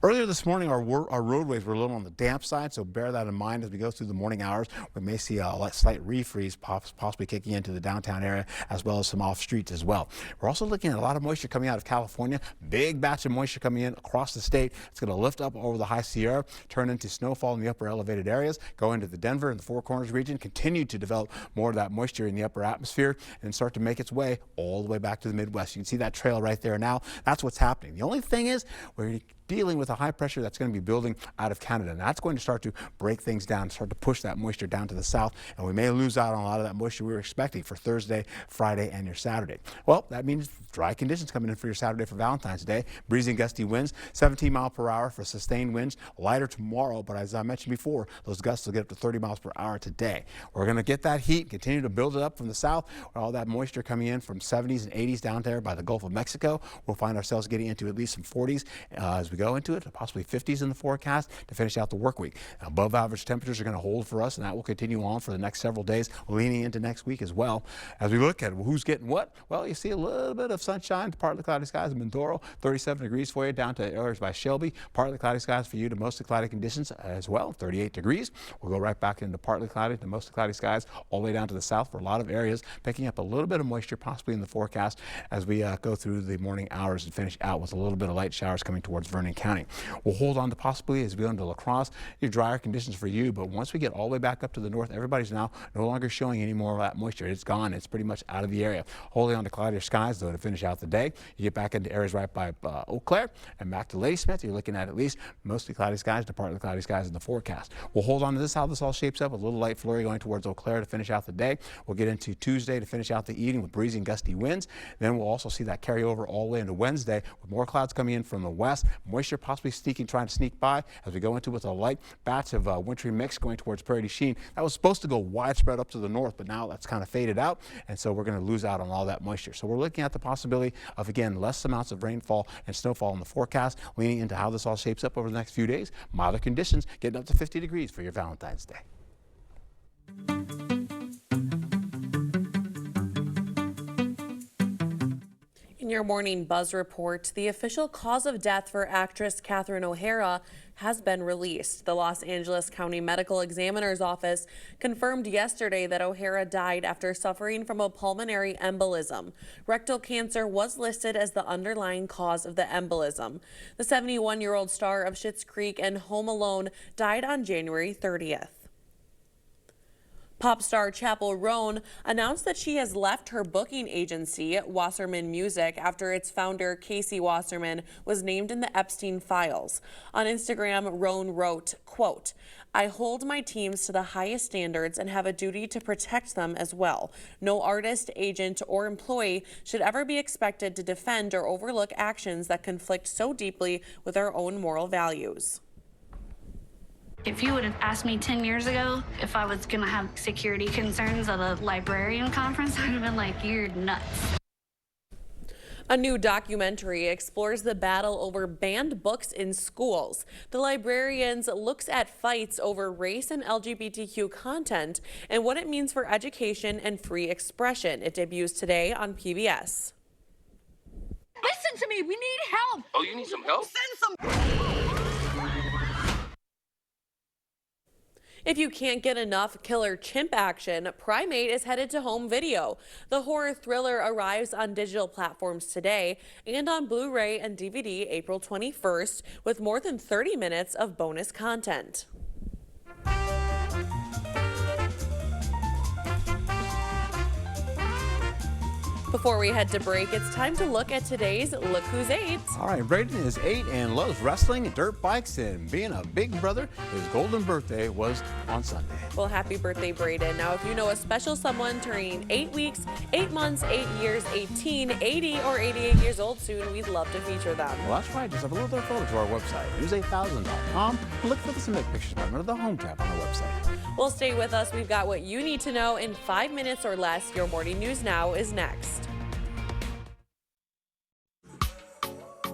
S17: Earlier this morning, our roadways were a little on the damp side, so bear that in mind as we go through the morning hours. We may see a slight refreeze possibly kicking into the downtown area as well as some off streets as well. We're also looking at a lot of moisture coming out of California. Big batch of moisture coming in across the state. It's going to lift up over the High Sierra, turn into snowfall in the upper elevated areas, go into the Denver and the Four Corners region, continue to develop more of that moisture in the upper atmosphere, and start to make its way all the way back to the Midwest. You can see that trail right there now. That's what's happening. The only thing is we're dealing with a high pressure that's going to be building out of Canada, and that's going to start to break things down, start to push that moisture down to the south, and we may lose out on a lot of that moisture we were expecting for Thursday, Friday, and your Saturday. Well, that means dry conditions coming in for your Saturday for Valentine's Day. Breezy and gusty winds, 17 miles per hour for sustained winds. Lighter tomorrow, but as I mentioned before, those gusts will get up to 30 miles per hour today. We're going to get that heat, continue to build it up from the south, with all that moisture coming in from 70s and 80s down there by the Gulf of Mexico. We'll find ourselves getting into at least some 40s as we go into it, possibly 50s in the forecast to finish out the work week. Now, above average temperatures are going to hold for us, and that will continue on for the next several days, leaning into next week as well. As we look at who's getting what, well, you see a little bit of sunshine, partly cloudy skies in Mindoro, 37 degrees for you down to areas by Shelby, partly cloudy skies for you to mostly cloudy conditions as well, 38 degrees. We'll go right back into partly cloudy to mostly cloudy skies all the way down to the south for a lot of areas, picking up a little bit of moisture possibly in the forecast as we go through the morning hours and finish out with a little bit of light showers coming towards Vernon County. We'll hold on to possibly as we go into La Crosse, your drier conditions for you, but once we get all the way back up to the north, everybody's now no longer showing any more of that moisture. It's gone. It's pretty much out of the area. Holding on to cloudier skies though to finish out the day. You get back into areas right by Eau Claire and back to Ladysmith. You're looking at least mostly cloudy skies to partly cloudy skies in the forecast. We'll hold on to this, how this all shapes up, a little light flurry going towards Eau Claire to finish out the day. We'll get into Tuesday to finish out the evening with breezy and gusty winds. Then we'll also see that carry over all the way into Wednesday with more clouds coming in from the west, moisture possibly trying to sneak by as we go into with a light batch of wintry mix going towards Prairie du Chien. That was supposed to go widespread up to the north, but now that's kind of faded out, and so we're going to lose out on all that moisture. So we're looking at the possibility of, again, less amounts of rainfall and snowfall in the forecast, leaning into how this all shapes up over the next few days. Milder conditions, getting up to 50 degrees for your Valentine's Day.
S3: your morning buzz report, the official cause of death for actress Catherine O'Hara has been released. The Los Angeles County Medical Examiner's Office confirmed yesterday that O'Hara died after suffering from a pulmonary embolism. Rectal cancer was listed as the underlying cause of the embolism. The 71-year-old star of Schitt's Creek and Home Alone died on January 30th. Pop star Chappell Roan announced that she has left her booking agency, Wasserman Music, after its founder, Casey Wasserman, was named in the Epstein files. On Instagram, Roan wrote, quote, "I hold my teams to the highest standards and have a duty to protect them as well. No artist, agent, or employee should ever be expected to defend or overlook actions that conflict so deeply with our own moral values."
S6: If you would have asked me 10 years ago if I was going to have security concerns at a librarian conference, I would have been like, you're nuts.
S3: A new documentary explores the battle over banned books in schools. The Librarians looks at fights over race and LGBTQ content and what it means for education and free expression. It debuts today on PBS.
S8: Listen to me, we need help.
S9: Oh, you need some help?
S8: Send some.
S3: If you can't get enough killer chimp action, Primate is headed to home video. The horror thriller arrives on digital platforms today and on Blu-ray and DVD April 21st with more than 30 minutes of bonus content. Before we head to break, it's time to look at today's Look Who's 8.
S17: All right, Braden is 8 and loves wrestling, dirt bikes, and being a big brother. His golden birthday was on Sunday.
S3: Well, happy birthday, Braden. Now, if you know a special someone turning 8 weeks, 8 months, 8 years, 18, 80, or 88 years old soon, we'd love to feature them.
S17: Well, that's right. Just have a little bit of photo to our website, news8000.com. Look for the Submit Pictures button under the Home tab on our website.
S3: Well, stay with us. We've got what you need to know in 5 minutes or less. Your Morning News Now is next.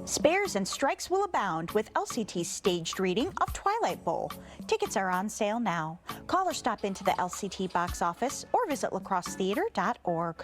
S18: Spares and strikes will abound with LCT's staged reading of Twilight Bowl. Tickets are on sale now. Call or stop into the LCT box office or visit lacrossetheater.org.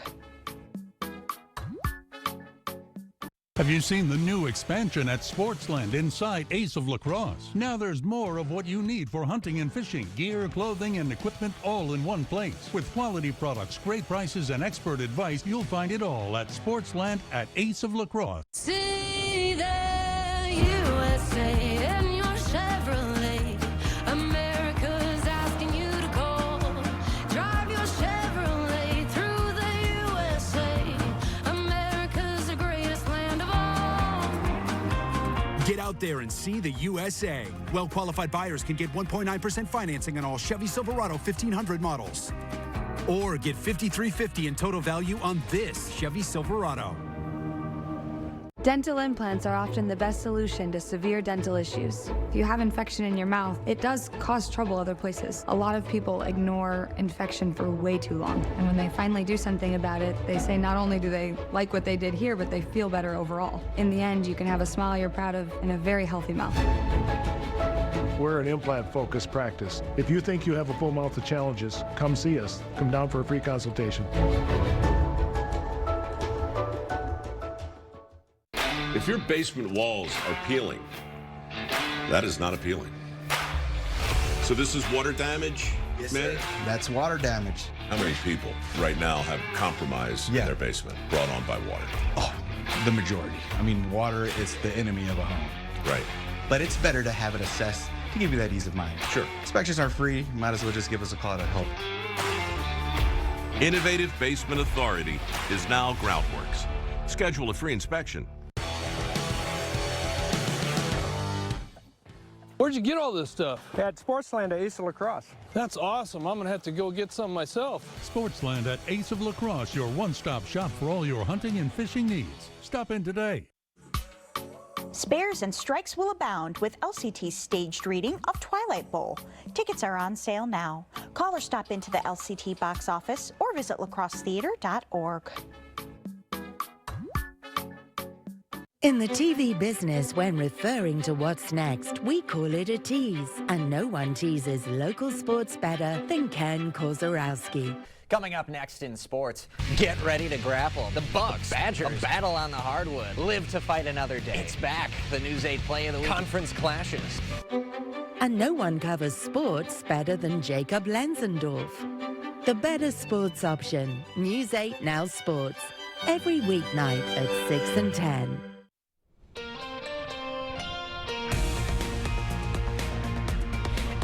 S19: Have you seen the new expansion at Sportsland inside Ace of La Crosse? Now there's more of what you need for hunting and fishing, gear, clothing, and equipment all in one place. With quality products, great prices, and expert advice, you'll find it all at Sportsland at Ace of La Crosse.
S8: See the USA in your Chevrolet. America's asking you to call. Drive your Chevrolet through the USA. America's the greatest land of all.
S20: Get out there and see the USA. Well-qualified buyers can get 1.9% financing on all Chevy Silverado 1500 models. Or get $5,350 in total value on this Chevy Silverado.
S21: Dental implants are often the best solution to severe dental issues. If you have infection in your mouth, it does cause trouble other places. A lot of people ignore infection for way too long. And when they finally do something about it, they say not only do they like what they did here, but they feel better overall. In the end, you can have a smile you're proud of and a very healthy mouth.
S22: We're an implant-focused practice. If you think you have a full mouth of challenges, come see us. Come down for a free consultation.
S24: If your basement walls are peeling, that is not appealing. So this is water damage,
S30: yes,
S24: man?
S30: Sir. That's water damage.
S24: How many people right now have compromise in their basement brought on by water?
S30: Oh, the majority. I mean, water is the enemy of a home.
S24: Right.
S30: But it's better to have it assessed to give you that ease of mind.
S24: Sure.
S30: Inspections are free. Might as well just give us a call to help.
S24: Innovative Basement Authority is now Groundworks. Schedule a free inspection.
S31: Where'd you get all this stuff?
S27: At Sportsland at Ace of La Crosse.
S31: That's awesome. I'm gonna have to go get some myself.
S19: Sportsland at Ace of La Crosse, your one-stop shop for all your hunting and fishing needs. Stop in today.
S18: Spares and strikes will abound with LCT's staged reading of Twilight Bowl. Tickets are on sale now. Call or stop into the LCT box office or visit lacrossetheater.org.
S5: In the TV business, when referring to what's next, we call it a tease. And no one teases local sports better than Ken Kozorowski.
S7: Coming up next in sports, get ready to grapple. The Bucks, Badgers, a battle on the hardwood. Live to fight another day. It's back. The News 8 play of the week. Conference clashes.
S5: And no one covers sports better than Jacob Lenzendorf. The better sports option. News 8 Now Sports. Every weeknight at 6 and 10.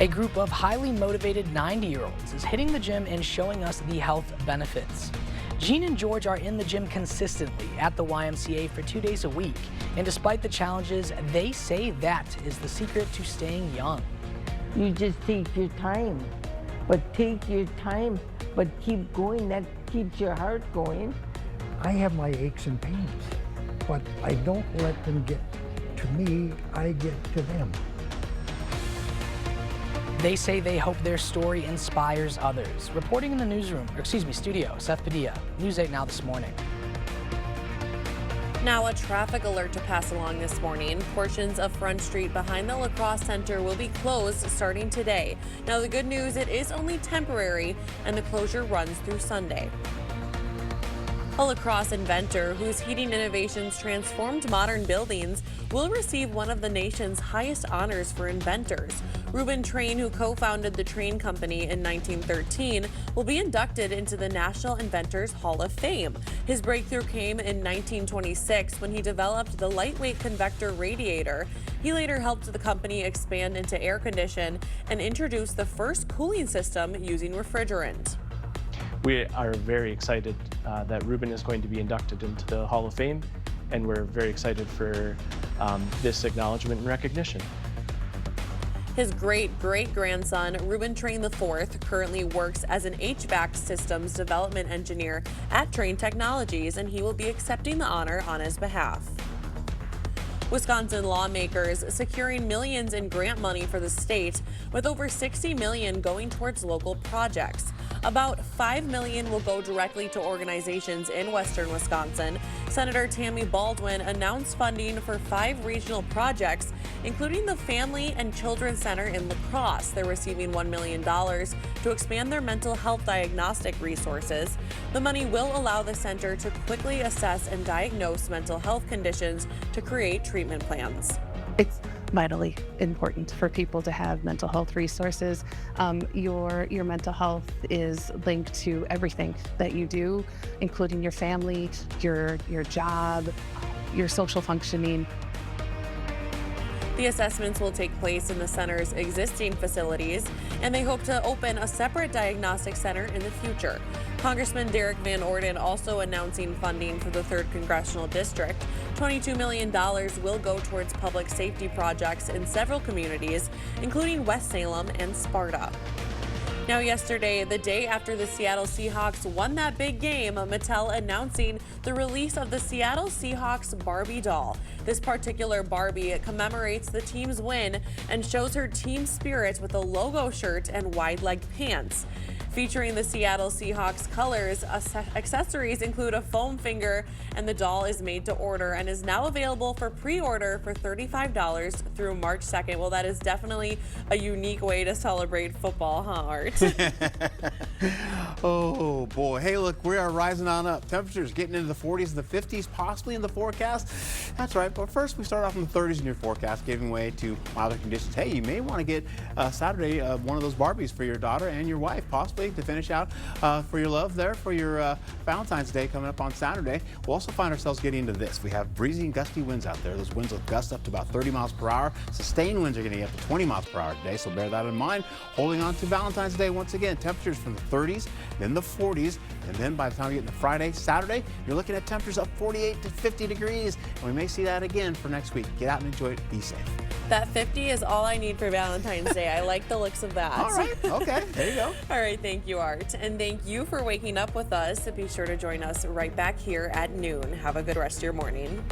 S9: A group of highly motivated 90-year-olds is hitting the gym and showing us the health benefits. Jean and George are in the gym consistently at the YMCA for 2 days a week. And despite the challenges, they say that is the secret to staying young.
S10: You just take your time, but keep going. That keeps your heart going.
S11: I have my aches and pains, but I don't let them get to me, I get to them.
S9: They say they hope their story inspires others. Reporting in the studio, Seth Padilla, News 8 Now This Morning.
S3: Now a traffic alert to pass along this morning. Portions of Front Street behind the La Crosse Center will be closed starting today. Now the good news, it is only temporary and the closure runs through Sunday. A La Crosse inventor whose heating innovations transformed modern buildings will receive one of the nation's highest honors for inventors. Reuben Train, who co-founded the Train Company in 1913, will be inducted into the National Inventors Hall of Fame. His breakthrough came in 1926 when he developed the lightweight convector radiator. He later helped the company expand into air condition and introduce the first cooling system using refrigerant.
S14: We are very excited that Reuben is going to be inducted into the Hall of Fame, and we're very excited for this acknowledgement and recognition.
S3: His great-great-grandson, Reuben Train IV, currently works as an HVAC systems development engineer at Train Technologies, and he will be accepting the honor on his behalf. Wisconsin lawmakers securing millions in grant money for the state, with over $60 million going towards local projects. About $5 million will go directly to organizations in western Wisconsin. Senator Tammy Baldwin announced funding for 5 regional projects, including the Family and Children's Center in La Crosse. They're receiving $1 million to expand their mental health diagnostic resources. The money will allow the center to quickly assess and diagnose mental health conditions to create treatment plans.
S16: It's vitally important for people to have mental health resources. Your mental health is linked to everything that you do, including your family, your job, your social functioning.
S3: The assessments will take place in the center's existing facilities, and they hope to open a separate diagnostic center in the future. Congressman Derek Van Orden also announcing funding for the 3rd Congressional District. $22 million will go towards public safety projects in several communities, including West Salem and Sparta. Now yesterday, the day after the Seattle Seahawks won that big game, Mattel announcing the release of the Seattle Seahawks Barbie doll. This particular Barbie commemorates the team's win and shows her team spirit with a logo shirt and wide-legged pants. Featuring the Seattle Seahawks colors, accessories include a foam finger, and the doll is made to order and is now available for pre-order for $35 through March 2nd. Well, that is definitely a unique way to celebrate football, huh, Art?
S17: Oh, boy. Hey, look, we are rising on up. Temperatures getting into the 40s and the 50s, possibly in the forecast. That's right. But first, we start off in the 30s in your forecast, giving way to milder conditions. Hey, you may want to get Saturday one of those Barbies for your daughter and your wife, possibly, to finish out for your love there for your Valentine's Day coming up on Saturday. We'll also find ourselves getting into this. We have breezy and gusty winds out there. Those winds will gust up to about 30 miles per hour. Sustained winds are going to get up to 20 miles per hour today, so bear that in mind. Holding on to Valentine's Day once again, temperatures from the 30s, then the 40s, and then by the time you get to Friday, Saturday, you're looking at temperatures up 48 to 50 degrees, and we may see that again for next week. Get out and enjoy it. Be safe.
S3: That 50 is all I need for Valentine's Day. I like the looks of that.
S17: All right. Okay. There you go.
S3: All right. Thank you, Art. And thank you for waking up with us. Be sure to join us right back here at noon. Have a good rest of your morning.